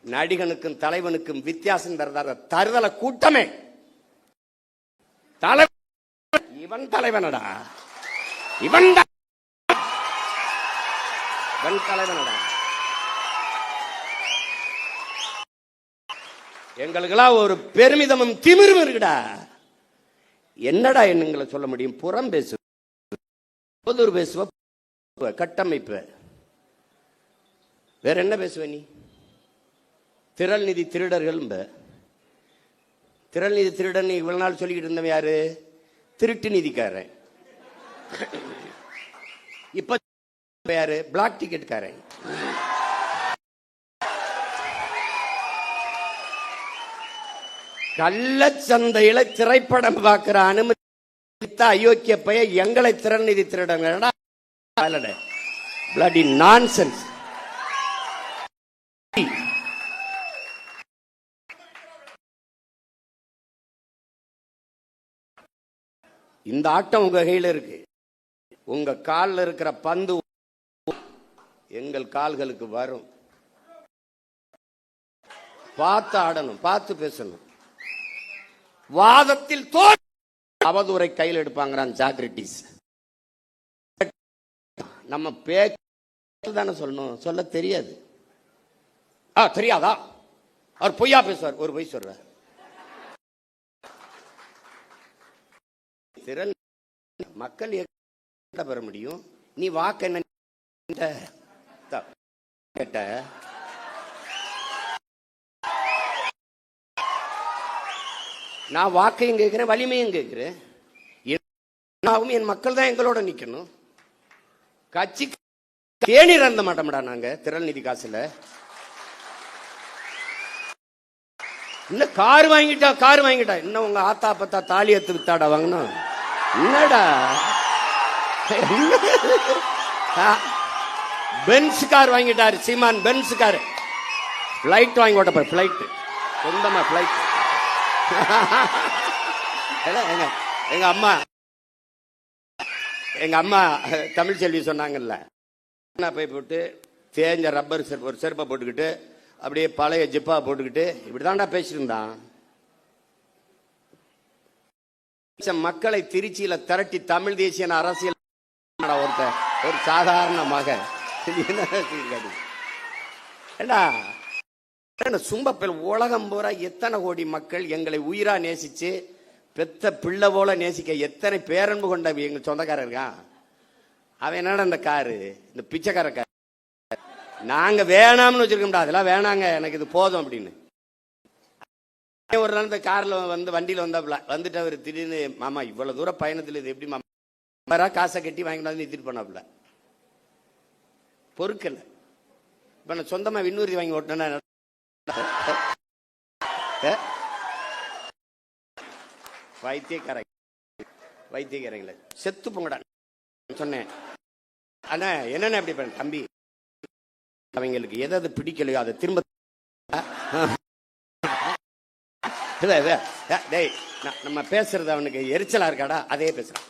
நடிகனுக்கும் தலைவனுக்கும் வித்தியாசம் தருதல கூட்டமே. இவன் தலைவனடா, இவன் தலைவனடா. எங்களுக்கெல்லாம் ஒரு பெருமிதமும் திமிரும் இருக்குடா. என்னடா என்னங்களை சொல்ல முடியும்? புறம் பேசு, பொதுர் பேசுவ, கட்டமைப்பு, வேற என்ன பேசுவ நீ? திரள் நிதி திருடர்கள். திரள் நிதி திருடன் இவ்வளவு நாள் சொல்லிக்கிட்டு இருந்தவன் யாரு? திருட்டு நிதிக்காரன். இப்ப யாரு? பிளாக் டிக்கெட்காரன். கள்ளச்சந்தையில திரைப்படம் பார்க்கிற அனுமதி அயோக்கிய பைய எங்களை திறன் நிதி திருடங்க. Bloody nonsense. இந்த ஆட்டம் உங்க கையில் இருக்கு. உங்க காலில் இருக்கிற பந்து எங்கள் கால்களுக்கு வரும். பார்த்து ஆடணும், பார்த்து பேசணும். வாதத்தில் அவதூறை கையில் எடுப்பாங்கிறான் சாக்ரட்டிஸ். நம்ம பேச்சு தானே சொல்லணும், சொல்ல தெரியாது. தெரியாதா? அவர் பொய்யா பேசுவார், ஒரு பொய் சொல்றார். திறன் மக்கள் பெற முடியும். நீ வாக்கு என்ன கேட்ட? நான் வாக்கையும் கேட்கிறேன், வலிமையும் கேட்கிறேன். என் மக்கள் தான் எங்களோட நிக்கணும். கட்சி தேநீர் அருந்த மாட்டோம்டா நாங்க திரள் நிதி காசுல. இன்னும் கார் வாங்கிட்டா இன்னும் உங்க ஆத்தா பத்தா தாலி எடுத்து வித்தாடா வாங்கணும். என்னடா பென்ஸ் கார் வாங்கிட்டாரு சீமான். பென்ஸ் கார் பிளைட் வாங்கி ஓட்ட, பிளைட் சொந்தமா பிளைட். எங்க அம்மா தமிழ் செல்வி சொன்னாங்கல்ல, போய் போட்டு தேஞ்ச ரப்பர் ஒரு செருப்பை போட்டுக்கிட்டு அப்படியே பழைய ஜிப்பா போட்டுக்கிட்டு இப்படிதான்டா பேசிருந்தான். மக்களை திருச்சியில திரட்டி தமிழ் தேசிய அரசியல் ஒருத்தர், ஒரு சாதாரண மகன். சும்பப்பல் உலகம் பூரா எத்தனை கோடி மக்கள் எங்களை உயிரா நேசிச்சு பெத்த பிள்ளை போல நேசிக்க எத்தனை பேரன்பு கொண்ட எங்க சொந்தக்காரர் இருக்கான். அவன் என்னடா இந்த காரு, இந்த பிச்சைக்கார காரு நாங்க வேணாம்னு வச்சிருக்கோம்டா. அதெல்லாம் வேணாங்க, எனக்கு இது போதும் அப்படின்னு. ஒரு நாள் இந்த கார்ல வண்டியில வந்துட்டு அவர் திடீர்னு, மாமா இவ்வளவு தூரம் பயணத்தில் இது எப்படி மாமா காசை கட்டி வாங்கிட்டு நிறுத்திட்டு போனாப்ல. பொறுக்கல. இப்ப நான் சொந்தமா விண்ணூர்தி வாங்கி ஓட்டினா வைத்தியக்காரங்கள செத்து போங்கடா சொன்னேன். ஆனா என்னன்னு அப்படி பண்ண தம்பி, அவங்களுக்கு எதாவது பிடிக்கலையோ அதை திரும்ப நம்ம பேசுறது அவனுக்கு எரிச்சலா இருக்காடா, அதே பேசுறான்.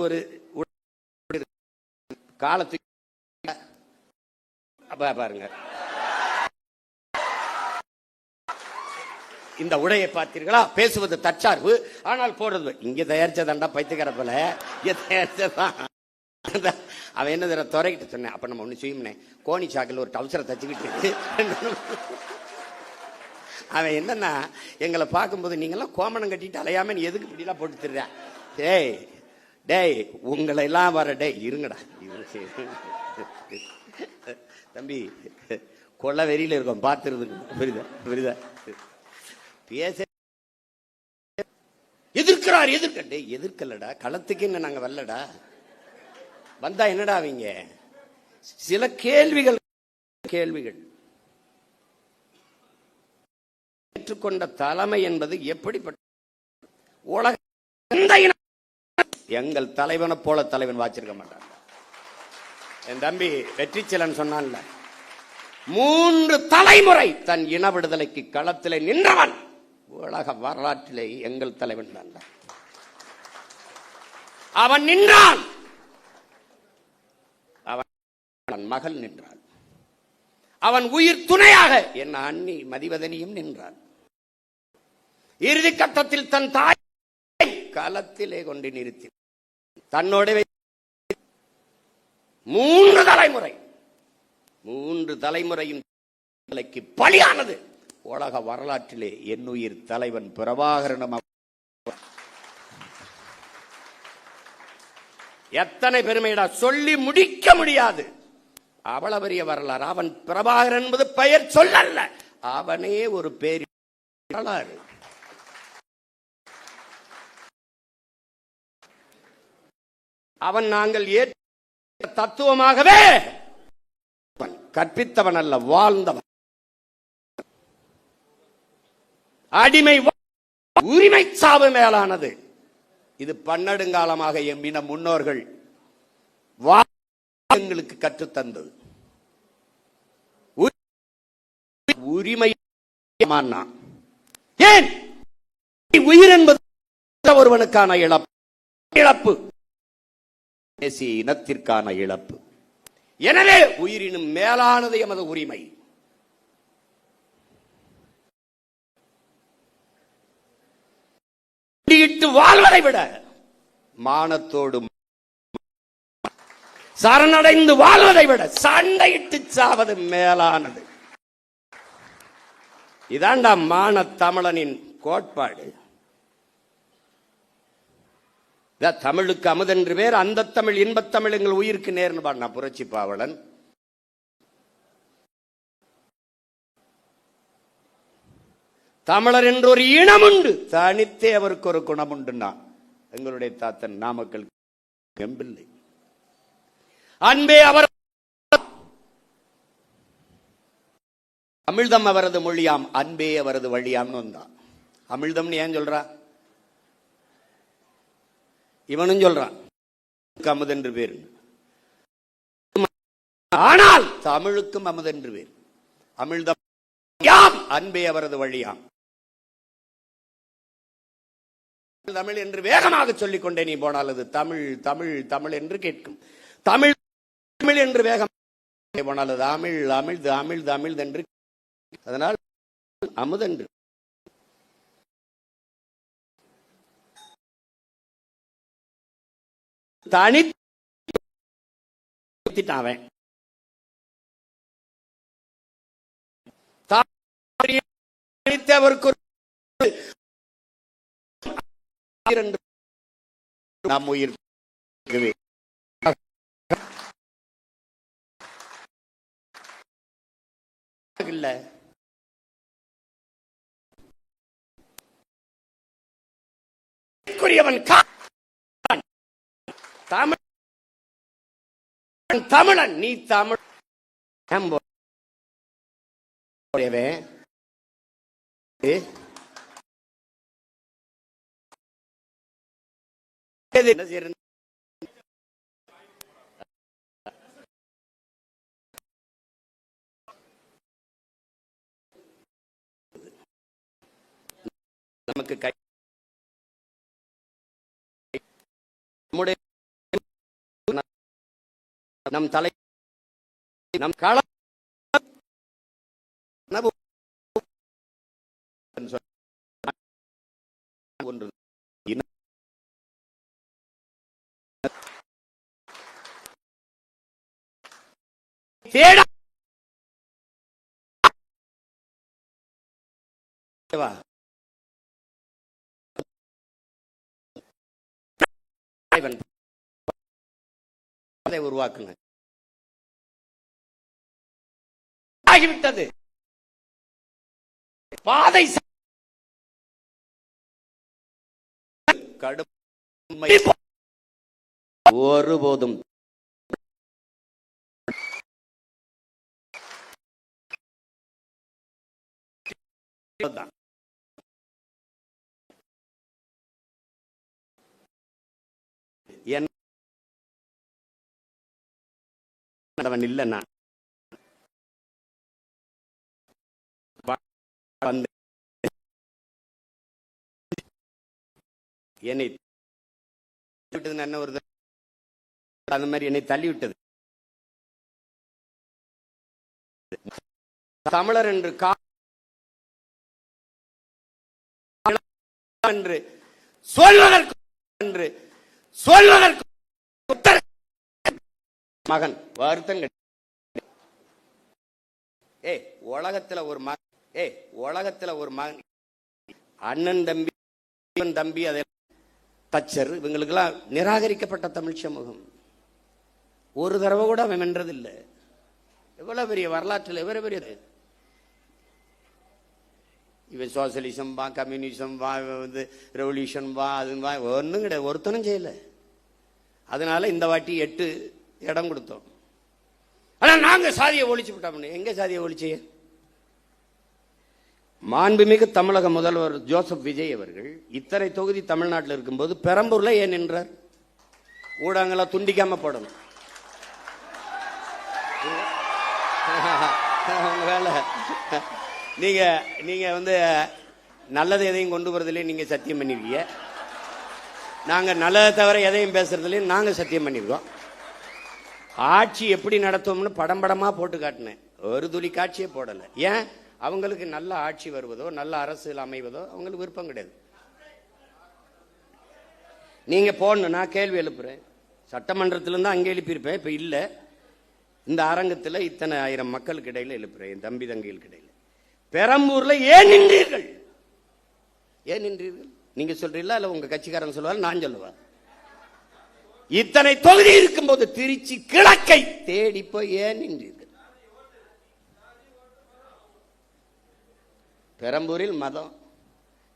ஒரு காலத்துக்கு பாருங்க, இந்த உடையை பார்த்தீர்களா? பேசுவது தற்சார்பு, ஆனால் போடுறது இங்க தயாரிச்சதாண்டா பைத்தியக்காரப்பல தயாரிச்சதான். அவன் என்ன துறைக்கிட்ட சொன்னேன். அப்ப நம்ம ஒண்ணு செய்யும்னே, கோணி சாக்கில் ஒரு டவுசரை தச்சுக்கிட்டு அவன் என்னன்னா எங்களை பார்க்கும்போது நீங்கெல்லாம் கோமணம் கட்டிட்டு அலையாம நீ எதுக்கு இப்படிலாம் போட்டு தர்ற? டேய் டேய் உங்களை எல்லாம் வர டே இருங்கடா தம்பி, கொள்ள வெறியில இருக்கும் பார்த்துருது. புரியுதா புரியுதா? பேச எதிர்க்கிறார், எதிர்க்கட்டே எதிர்க்கலடா, களத்துக்கு என்ன நாங்க வரலடா. வந்தா என்னடா அவங்க சில கேள்விகள் ஏற்றுக்கொண்ட தலைமை என்பது எப்படிப்பட்ட உலக எங்கள் தலைவனை போல தலைவன் வாச்சிருக்க மாட்டான். என் தம்பி வெற்றிச்செலன் சொன்னான்ல, 3 தலைமுறை தன் இன விடுதலைக்கு களத்திலே நின்றவன் உலக வரலாற்றிலே எங்கள் தலைவன் தான். அவன் நின்றான். அவன் மகள் நின்றாள். அவன் உயிர் துணையாக என் அண்ணி மதிவதனியும் நின்றாள். இறுதி கட்டத்தில் தன் தாய் களத்திலே கொண்டு நிறுத்தி தன்னோட மூன்று தலைமுறையின் பலியானது உலக வரலாற்றிலே என்னுயிர் தலைவன் பிரபாகரனும். எத்தனை பெருமையிடா, சொல்லி முடிக்க முடியாது. அவ்வளவு பெரிய வரலாறு. அவன் பிரபாகரன் என்பது பெயர் சொல்லல்ல, அவனே ஒரு பேர் வரலாறு. அவன் நாங்கள் ஏற்ற தத்துவமாகவே கற்பித்தவன் அல்ல, வாழ்ந்தவன். அடிமை உரிமை சாவு மேலானது. இது பன்னெடுங்காலமாக எம்மின முன்னோர்கள் எங்களுக்கு கற்றுத்தந்தது. உரிமை ஏன் உயிர் என்பது ஒருவனுக்கான இழப்பு, தேசிய இனத்திற்கான இழப்பு. எனவே உயிரினும் மேலானது எமது உரிமை. வாழ்வதை விட மானத்தோடு சரணடைந்து வாழ்வதை விட சண்டையிட்டு சாவது மேலானது. இதாண்டா மான தமிழனின் கோட்பாடு. தமிழுக்கு அமுதென்று பேர், அந்த தமிழ் இன்பத்தமிழ் எங்கள் உயிருக்கு நேர்னு பாடினா புரட்சி பாவலன். தமிழர் என்று ஒரு இனம் உண்டு, தனித்தே அவருக்கு ஒரு குணம் உண்டுன்னா எங்களுடைய தாத்தன் நாமக்கல் கெம்பிள்ளை. அன்பே அவர் அமிழ்தம் அவரது மொழியாம், அன்பே அவரது வழியாம்னு வந்தான். அமிழ்தம்னு ஏன் சொல்றா? இவனும் சொல்றான் அமுதென்று பேர். ஆனால் தமிழுக்கும் அமுதென்று பேர். அமிழ்தம் யாம், அன்பே அவரது வழியாம். தமிழ் என்று வேகமாக சொல்லிக் கொண்டே நீ போனால் அது தமிழ் தமிழ் தமிழ் என்று கேட்கும். தமிழ் தமிழ் என்று வேகம் போனால் அது அமிழ் அமிழ்து அமிழ்து அமிழ்து என்று. அதனால் அமுதென்று தனி அவன் அவருக்கு நாம் உயிர் இல்ல. தமிழன் நீ தமிழ் என்ன செய்யறது? நமக்கு கை நம் தலை நம் கள ஒன்று தேட உருவாக்குங்க. ஆகிவிட்டது பாதை கடுமை ஒருபோதும் இல்ல. நான் என்னை விட்டது என்ன வருது, அந்த மாதிரி என்னை தள்ளி விட்டது. தமிழர் என்று என்று சொல்வதற்கு என்று சொல்வதற்கு மகன் வருத்தம். உலகத்துல ஒரு மகன், உலகத்துல ஒரு மகன், அண்ணன் தம்பி தம்பி, அதை தச்சர், இவங்களுக்கு எல்லாம் நிராகரிக்கப்பட்ட தமிழ் சமூகம். ஒரு தடவை கூட அவன் வென்றதில்லை. எவ்வளவு பெரிய வரலாற்றில் எவ்வளவு பெரிய இவன் சோசியலிசம் வா, கம்யூனிசம் வா, வந்து ரெவல்யூஷன் வா, அது வா, ஒன்றும் கிடையாது, ஒருத்தனும் செய்யல. அதனால இந்த வாட்டி 8 இடம் கொடுத்தோம். ஆனா நாங்க சாதியை ஒழிச்சு விட்டோம். எங்க சாதியை ஒழிச்சு? மாண்புமிகு தமிழக முதல்வர் ஜோசப் விஜய் அவர்கள் இத்தனை தொகுதி தமிழ்நாட்டில் இருக்கும்போது பெரம்பூர்ல ஏன் நின்றார்? ஊடகங்கள துண்டிக்காம போடணும். நீங்க நீங்க வந்து நல்லது எதையும் கொண்டு வரதுல நீங்க சத்தியம் பண்ணிருக்கீங்க. நாங்க நல்லதை தவிர எதையும் பேசுறதுல நாங்க சத்தியம் பண்ணிருக்கோம். ஆட்சி எப்படி நடத்துவோம்னு படம் படமா போட்டு காட்டினேன். ஒரு துளி காட்சியே போடல. ஏன்? அவங்களுக்கு நல்ல ஆட்சி வருவதோ நல்ல அரசியல் அமைவதோ அவங்களுக்கு விருப்பம் கிடையாது. நீங்க போடணும். நான் கேள்வி எழுப்புறேன். சட்டமன்றத்திலிருந்து அங்கே எழுப்பியிருப்பேன். இப்ப இல்ல, இந்த அரங்கத்தில் இத்தனை ஆயிரம் மக்களுக்கு இடையில எழுப்புறேன். என் தம்பி தங்கைகளுக்கு இடையில பெரம்பூர்ல ஏன் நின்றீர்கள்? ஏன் நின்றீர்கள்? நீங்க சொல்றீங்களா இல்ல உங்க கட்சிக்காரன் சொல்லுவார், நான் சொல்லுவார்? இத்தனை தொகுதி இருக்கும் போது திருச்சி கிழக்கை தேடி போய் ஏன் நின்றீர்கள்? பெரம்பூரில் மதம்,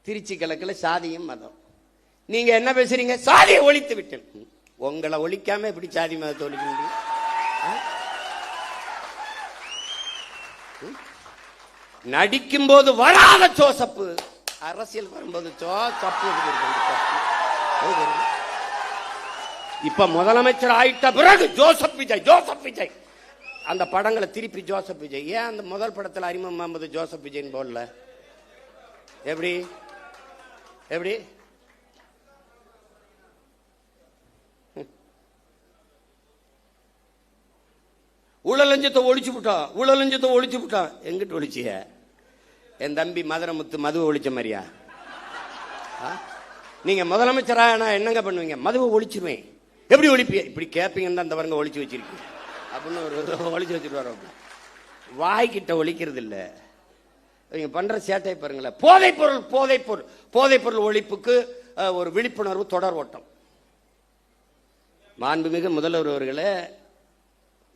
திருச்சி கிழக்குல சாதியும் மதம். நீங்க என்ன பேசுறீங்க? சாதியை ஒழித்து விட்டேன். உங்களை ஒழிக்காம எப்படி சாதி மதத்தை ஒழிக்க முடியும்? நடிக்கும் போது வராத ஜோசப்பு, அரசியல் வரும்போது ஜோசப்பு. இப்ப முதலமைச்சர் ஆயிட்ட பிறகு ஜோசப் விஜய், ஜோசப் விஜய். அந்த படங்களை திருப்பி ஜோசப் விஜய். ஏன் அந்த முதல் படத்தில் அறிமுகம் முகமது ஜோசப் விஜய் போடல? எப்படி எப்படி? ஊழலஞ்சத்தை ஒழிச்சு விட்டான், ஊழலஞ்சத்தை ஒழிச்சு விட்டான். எங்கிட்டு ஒழிச்சிய? என் தம்பி மதுரமுத்து மதுவை ஒழிச்ச மாதிரியா? நீங்க முதலமைச்சரா நான் என்னங்க பண்ணுவீங்க? மதுவை ஒழிச்சிருவேன். எப்படி ஒழிப்பிய? இப்படி கேப்பீங்கன்னு தான் அந்த வரங்க ஒழிச்சு வச்சிருக்கீங்க அப்படின்னு ஒரு ஒழிச்சு வச்சுட்டு வரோம். வாய்கிட்ட ஒழிக்கிறது இல்ல. நீங்க பண்ற சேட்டை பாருங்களேன். போதைப் பொருள், போதைப் பொருள், போதைப் பொருள் ஒழிப்புக்கு ஒரு விழிப்புணர்வு தொடர் ஓட்டம். மாண்புமிகு முதல்வர் அவர்களே,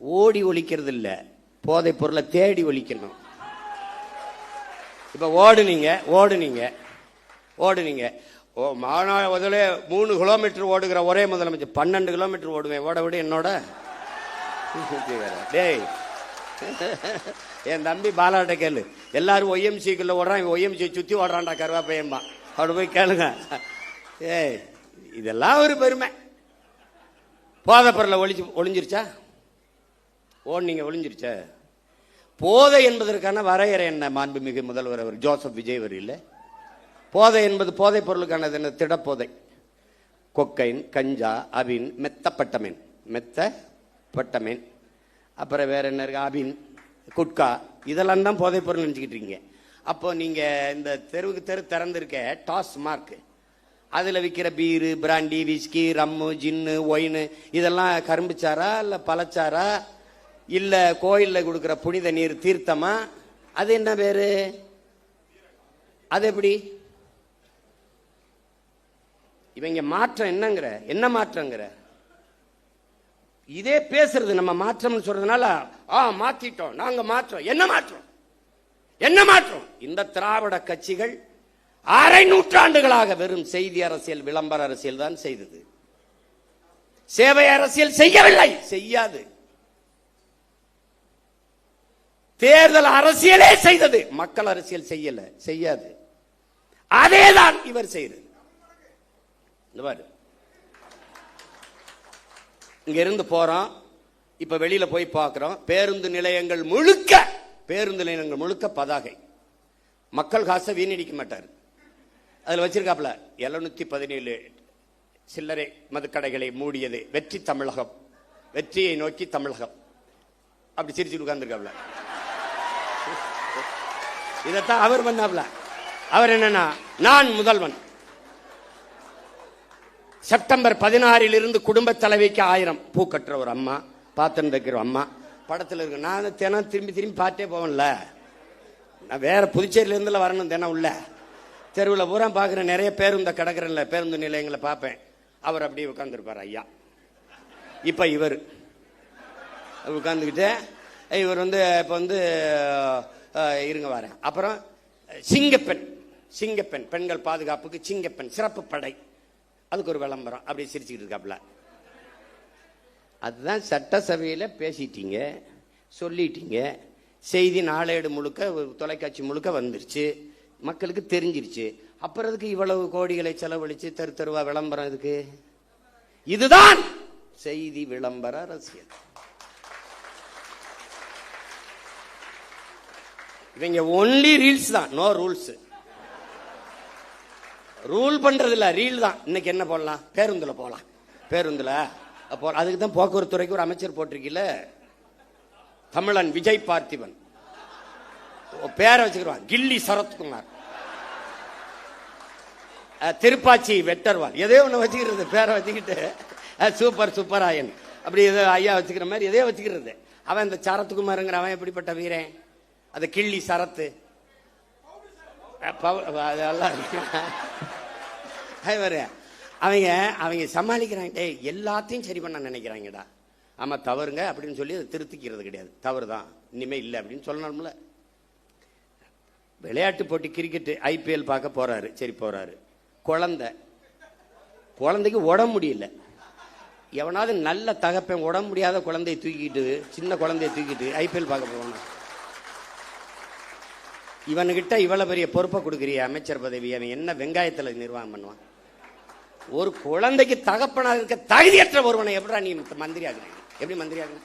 ஓடி ஒழிக்கிறது இல்ல, போதைப் பொருளை தேடி ஒழிக்கணும். இப்ப ஓடுனீங்க ஓடுனீங்க ஓடுனீங்க முதல்ல 3 கிலோமீட்டர் ஓடுகிற ஒரே முதலமைச்சர் 12 கிலோமீட்டர் ஓடுவேன். ஓட விட என்னோட டேய், என் தம்பி பாலாட்ட கேளு. எல்லாரும் ஒய்எம்சிக்குள்ள ஓடுறான், ஒய்எம்சி சுத்தி ஓடுறான்டா கருவா பையன்பா. அப்படி போய் கேளுங்க. ஏய், இதெல்லாம் ஒரு பெருமை. போதைப் பொருளை ஒளிஞ்சிருச்சா? நீங்க ஒளிஞ்சிருச்ச? போதை என்பதற்கான வரையறை என்ன? மாண்புமிகு முதல்வர் அவர் ஜோசப் விஜய் அவர் இல்ல. போதை என்பது போதைப் பொருளுக்கான திடப்போதை. கொக்கைன், கஞ்சா, அபின், மெத்தப்பட்டமீன், மெத்தப்பட்டமீன், அப்புறம் வேற என்ன இருக்கு? அபின், குட்கா, இதெல்லாம் தான் போதைப் பொருள் நினைச்சுக்கிட்டு இருக்கீங்க. அப்போ நீங்க இந்த தெருவுக்கு தெரு திறந்திருக்க டாஸ்மார்க், அதுல விற்கிற பீரு, பிராண்டி, விஸ்கி, ரம்மு, ஜின்னு, ஒயின், இதெல்லாம் கரும்புச்சாரா இல்ல பழச்சாரா இல்ல கோயில்ல கொடுக்கிற புனித நீர் தீர்த்தமா? அது என்ன பேரு? அது எப்படி? இவங்க மாற்றம் என்னங்கிற? என்ன மாற்றங்கிற? இதே பேசுறது நம்ம மாற்றம் சொல்றதுனால மாத்திட்டோம், நாங்க மாற்றம். என்ன மாற்றம்? என்ன மாற்றம்? இந்த திராவிட கட்சிகள் 1/2 நூற்றாண்டுகளாக வெறும் செய்தி அரசியல், விளம்பர அரசியல் தான் செய்தது. சேவை அரசியல் செய்யவில்லை, செய்யாது. தேர்தல் அரசியலே செய்தது, மக்கள் அரசியல் செய்யல, செய்யாது. அதேதான் இவர் செய்யறது. இங்க இருந்து போறோம், இப்ப வெளியில போய் பார்க்கிறோம். பேருந்து நிலையங்கள் முழுக்க பதாகை. மக்கள் காசை வீணடிக்க மாட்டார். அதுல வச்சிருக்காப்ல 717 சில்லறை மதுக்கடைகளை மூடியது வெற்றி தமிழகம், வெற்றியை நோக்கி தமிழகம். அப்படி சிரிச்சு உட்கார்ந்துருக்காப்ல. இதைத்தான் அவர் பண்ணாப்ல. அவர் என்னன்னா, நான் முதல்வன். செப்டம்பர் 16 குடும்ப தலைவிக்கு 1000 பூ கட்டுற ஒரு அம்மா, பாத்திரம் தைக்கிற அம்மா படத்தில் இருக்கு. நான் தினம் திரும்பி திரும்பி பார்த்தே போவேன்ல, நான் வேற புதுச்சேரியில இருந்துல வரணும். தினம் உள்ள தெருவில் பூரா பார்க்குறேன். நிறைய பேருந்து கிடக்குறேன்ல, பேருந்து நிலையங்களை பார்ப்பேன். அவர் அப்படியே உட்காந்துருப்பார் ஐயா. இப்போ இவர் உட்காந்துக்கிட்டு இவர் இப்போ இருங்க வரேன். அப்புறம் சிங்கப்பெண் பெண்கள் பாதுகாப்புக்கு சிங்கப்பெண் சிறப்பு படை, அதுக்கு ஒரு விளம்பரம். அப்படியே சிரிச்சுக்கிட்டு இருக்காப்ல. அதுதான் சட்டசபையில் பேசிட்டீங்க, சொல்லிட்டீங்க, செய்தி நாளேடு முழுக்க தொலைக்காட்சி முழுக்க வந்துருச்சு, மக்களுக்கு தெரிஞ்சிருச்சு. அப்புறம் அதுக்கு இவ்வளவு கோடிகளை செலவழிச்சு தெரு தெருவா விளம்பரம் இதுக்கு? இதுதான் செய்தி விளம்பர அரசியல். இவங்க ஒன்லி ரீல்ஸ் தான், நோ ரூல்ஸ். ரூல் பண்றது இல்ல, ரீல் தான். இன்னைக்கு என்ன போடலாம்? பேருந்துல போலாம், பேருந்துல அதுக்கு தான் போக்குவரத்து துறைக்கு ஒரு அமைச்சர் போட்டிருக்கீல, தமிழன் விஜய் பார்த்திபன். பேரை வச்சுக்கிறான் கில்லி சரத்குமார், திருப்பாச்சி வெட்டர்வால், எதோ ஒண்ணு வச்சுக்கிறது பேரை வச்சுக்கிட்டு. சூப்பர் சூப்பராயன் அப்படி ஏதோ ஐயா வச்சுக்கிற மாதிரி எதோ வச்சுக்கிறது. அவன் இந்த சரத்குமாருங்கிற அவன் எப்படிப்பட்ட வீரன்? அது கிள்ளி சரத்து அவங்க சமாளிக்கிறாங்க. எல்லாத்தையும் சரி பண்ண நினைக்கிறாங்கடா. ஆமா தவறுங்க அப்படின்னு சொல்லி அதை திருத்திக்கிறது கிடையாது. தவறுதான், இனிமே இல்லை அப்படின்னு சொல்லணும்ல. விளையாட்டு போட்டி கிரிக்கெட் ஐபிஎல் பார்க்க போறாரு. சரி போறாரு, குழந்தைக்கு உடம்பு முடியல. எவனாவது நல்ல தகப்பன் உடம்பு முடியாத குழந்தைய தூக்கிட்டு, சின்ன குழந்தைய தூக்கிட்டு ஐபிஎல் பார்க்க போவானா? இவனுகிட்ட இவ்வளவு பெரிய பொறுப்பை கொடுக்குறிய அமைச்சர் பதவி, அவன் என்ன வெங்காயத்துல நிர்வாகம் பண்ணுவான்? ஒரு குழந்தைக்கு தகப்பனாக இருக்க தகுதியற்ற ஒருவனை எப்படா நீ மந்திரி ஆகுற? எப்படி மந்திரி ஆகுற?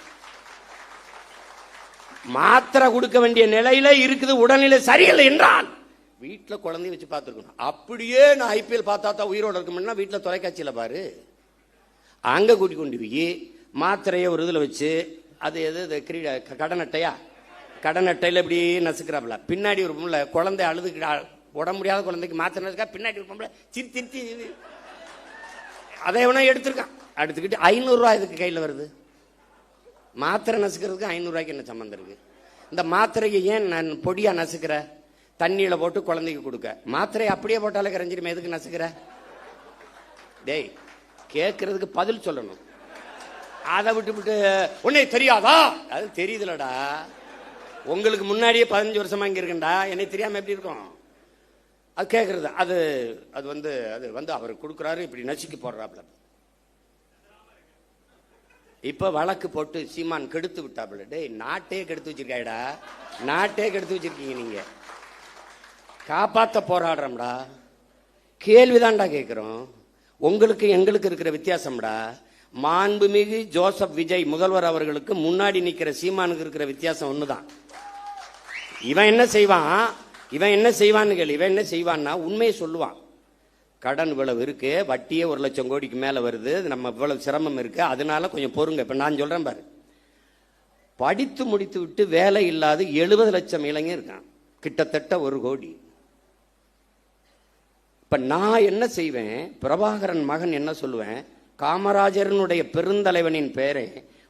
மாத்திரை கொடுக்க வேண்டிய நிலையில இருக்குது, உடல்நிலை சரியில்லை என்றால் வீட்டுல குழந்தைய வச்சு பார்த்துருக்கணும். அப்படியே நான் ஐபிஎல் பார்த்தா தான் உயிரோட இருக்கணும்னா வீட்டுல தொலைக்காட்சியில பாரு. அங்க கூட்டி கொண்டு போய் மாத்திரைய ஒரு இதுல வச்சு, அது எது கடன் அட்டையா, கடன் அட்டையில இப்படி நசுக்கிறாப்ல. பின்னாடி ஒரு பொம்பளை குழந்தை அழுது, உடம்பு முடியாத குழந்தைக்கு மாத்திரை நசுக்கா, பின்னாடி ஒரு பொம்பளை சிரித்தி அதை எவனா எடுத்திருக்கான். எடுத்துக்கிட்டு 500 ரூபாய் இதுக்கு கையில் வருது. மாத்திரை நசுக்கிறதுக்கு 500 ரூபாய்க்கு என்ன சம்பந்தம் இருக்கு? இந்த மாத்திரையை ஏன் நான் பொடியா நசுக்கிற? தண்ணியில போட்டு குழந்தைக்கு கொடுக்க. மாத்திரையை அப்படியே போட்டாலே கரைஞ்சிருமே, எதுக்கு நசுக்கிற? டேய், கேட்கறதுக்கு பதில் சொல்லணும். அதை விட்டு உன்னை தெரியாதா? அது தெரியுதுலடா. உங்களுக்கு முன்னாடியே 15 வருஷமா இங்க இருக்கா, என்னை தெரியாம எப்படி இருக்கும்? அது கேட்கறது. அது அவர் கொடுக்குறாரு, இப்படி நசுக்கி போடுறாப்ல. இப்ப வழக்கு போட்டு சீமான் கெடுத்து விட்டாப்ல. டேய், நாட்டே கெடுத்து வச்சிருக்காடா, நாட்டே கெடுத்து வச்சிருக்கீங்க நீங்க. காப்பாத்த போராடுறோம்டா. கேள்விதான்டா கேட்கிறோம். உங்களுக்கு எங்களுக்கு இருக்கிற வித்தியாசம்டா. மாண்புமிகு ஜோசப் விஜய் முதல்வர் அவர்களுக்கு முன்னாடி நிக்கிற சீமானுக்கு இருக்கிற வித்தியாசம் ஒண்ணுதான். இவன் என்ன செய்வான்னு கேள்வி. இவன் என்ன செய்வான்னா உண்மையை சொல்லுவான். கடன் இவ்வளவு இருக்கு, வட்டியே 1 லட்சம் கோடிக்கு மேல வருது, நம்ம இவ்வளவு சிரமம் இருக்கு, அதனால கொஞ்சம் பொறுங்க. இப்ப நான் சொல்றேன் பாரு, படித்து முடித்து விட்டு வேலை இல்லாத 70 லட்சம் இளைஞர் இருக்கான், கிட்டத்தட்ட 1 கோடி. இப்ப நான் என்ன செய்வேன்? பிரபாகரன் மகன் என்ன சொல்லுவேன்? காமராஜரனுடைய பெருந்தலைவனின் பேரை,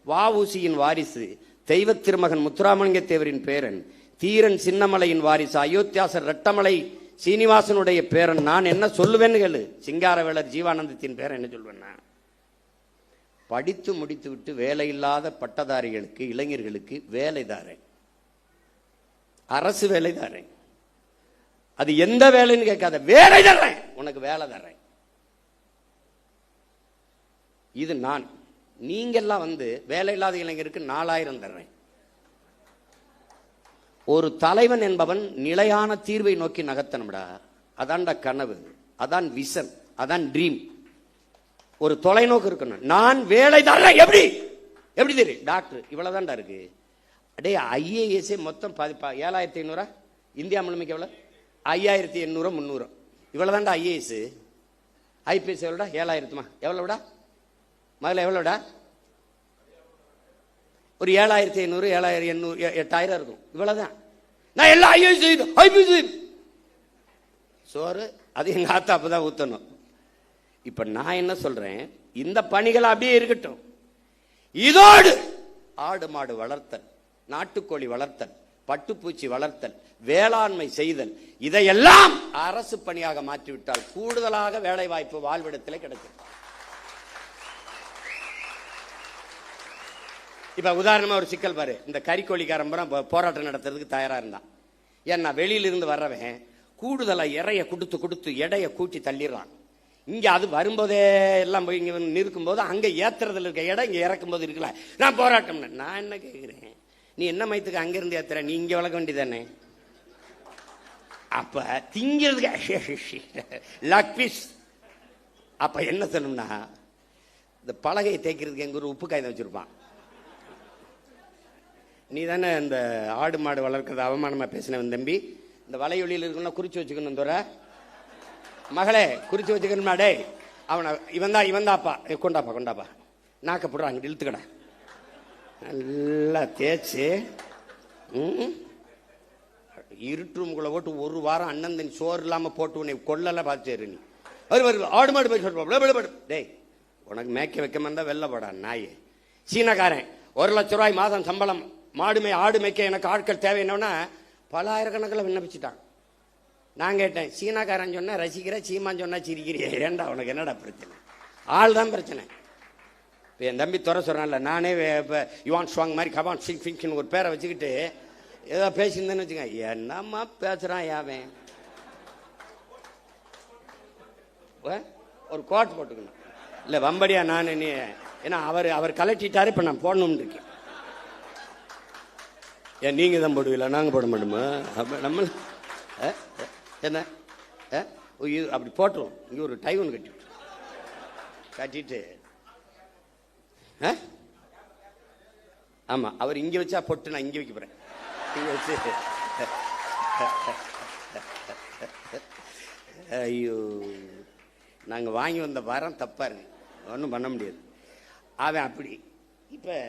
வஉசியின் வாரிசு, தெய்வ திருமகன் முத்துராமலிங்க தேவரின் பேரன், தீரன் சின்னமலையின் வாரிசு, அயோத்தியாசர் ரெட்டமலை சீனிவாசனுடைய பேரன். நான் என்ன சொல்லுவேன்னு கேளு. சிங்காரவேலர் ஜீவானந்தத்தின் பேரன் என்ன சொல்வேன்னா, படித்து முடித்து விட்டு வேலை இல்லாத பட்டதாரிகளுக்கு, இளைஞர்களுக்கு வேலை தாரேன், அரசு வேலை தாரேன். அது எந்த வேலைன்னு கேட்காத, வேலை தர்றேன், உனக்கு வேலை தர்றேன். இது நான். நீங்கெல்லாம் வேலை இல்லாத இளைஞருக்கு 4000 தர்றேன். ஒரு தலைவன் என்பவன் நிலையான தீர்வை நோக்கி நகர்த்தணும்டா. அதான்டா கனவு, அதான் விஷன், அதான் ட்ரீம். ஒரு தொலைநோக்கு இருக்கணும். நான் வேலை தர்றேன். எப்படி தெரியும்? டாக்டர் இவ்வளவுதான்டா இருக்கு. அடே, ஐஏஎஸ் மொத்தம் 7500 இந்தியா முழுமைக்கு எவ்வளவு? 5800 300 இவ்வளவுதான்டா ஐஏஎஸ். ஐபிஎஸ் எவ்வளோடா? 7000. எவ்வளவுடா முதல்ல? எவ்வளோடா? ஒரு 7500 7800 8000 இருக்கும். இவ்வளவுதான். நான் எல்லாம் ஐபிஎஸ் சோறு அது எங்க ஆத்தா அப்பதான் ஊத்தணும். இப்ப நான் என்ன சொல்றேன், இந்த பணிகள் அப்படியே இருக்கட்டும். இதோடு ஆடு மாடு வளர்த்தல், நாட்டுக்கோழி வளர்த்தல், பட்டுப்பூச்சி வளர்த்தல், வேளாண்மை செய்தல், இதையெல்லாம் அரசு பணியாக மாற்றிவிட்டால் கூடுதலாக வேலை வாய்ப்பு வாழ்விடத்தில் கிடைக்கும். இப்ப உதாரணமா ஒரு சிக்கல் பாரு, இந்த கறிக்கோழிக்காரன் போராட்டம் நடத்துறதுக்கு தயாரா இருந்தான். ஏன்னா வெளியிலிருந்து வர்றவன் கூடுதலா இறைய கொடுத்து கொடுத்து எடைய கூட்டி தள்ளிடுறான். இங்க அது வரும்போதே எல்லாம் போய் இங்க நிற்கும் போது அங்க ஏத்துறதுல இருக்க இடம் இங்க இறக்கும் போது இருக்கல. நான் போராட்டம், நான் என்ன கேட்கிறேன், நீ என்ன மயத்துக்கு அங்க இருந்து ஏத்துற, நீ இங்க வளர்க்க வேண்டியதானே? அப்ப திங்கிறதுக்கு லக் பீஸ். அப்ப என்ன சொல்லணும்னா, இந்த பலகையை தேய்க்கிறதுக்கு எங்க ஒரு உப்பு காய்தான் வச்சிருப்பான். நீ தானே இந்த ஆடு மாடு வளர்க்கறது அவமானமா பேசினவன் தம்பி, இந்த வலையொலியில் இருக்கணும் குறிச்சு வச்சுக்கணும். தோற மகளே குறிச்சு வச்சுக்கணுமா? டே அவனை இவன் தாப்பா, கொண்டாப்பா நாக்க போடுற அங்கிட்டு இழுத்துக்கடா, நல்லா தேய்ச்சி இருட்டுக்குள்ள போட்டு ஒரு வாரம் அண்ணன் தண்ணி சோறு இல்லாம போட்டு உன்னை கொள்ளல பார்த்து நீ ஆடு மாடு போய் டேய் உனக்கு மேய்க்க வைக்க வந்தா வெள்ள போடா நாயே. சீனக்காரன் 1 லட்சம் ரூபாய் மாதம் சம்பளம், ஆடு மேய்க்க எனக்கு ஆட்கள் தேவை. என்னன்னா பல ஆயிரக்கணக்கில் விண்ணப்பிச்சுட்டான். நான் கேட்டேன், சீனாக்காரன் சொன்னா ரசிக்கிற, சீமான் சொன்னா சிரிக்கிறிய, ஏண்டா உனக்கு என்னடா பிரச்சனை? ஆள் தான் பிரச்சனை. இப்போ என் தம்பி துறை சொல்றான்ல, நானே யுவான் ஸ்வாங் மாதிரி கபான் சிங் ஃபிங்னு ஒரு பேரை வச்சுக்கிட்டு ஏதோ பேசியிருந்தேன்னு வச்சுக்கேன், என்னம்மா பேசுறான் யாவன், ஒரு கோட் போட்டுக்கணும். இல்லை வம்படியா நான் நீ, ஏன்னா அவர் கலட்டிட்டாரு, இப்போ நான் போடணும்னு இருக்கேன். ஏன் நீங்க தான் போடுவீங்களா, நாங்க போட மாட்டோமா? நம்ம என்ன அப்படி போட்டுருவோம். இங்க ஒரு டை ஒன்று கட்டிட்டு ஆமா, அவர் இங்க வச்சா பொட்டு, நான் இங்க வைக்க போறேன். இங்க வச்சு ஐயோ, நாங்க வாங்கி வந்த வாரம் தப்பா இருக்கு, ஒன்றும் பண்ண முடியாது. அவன் அப்படி. இப்ப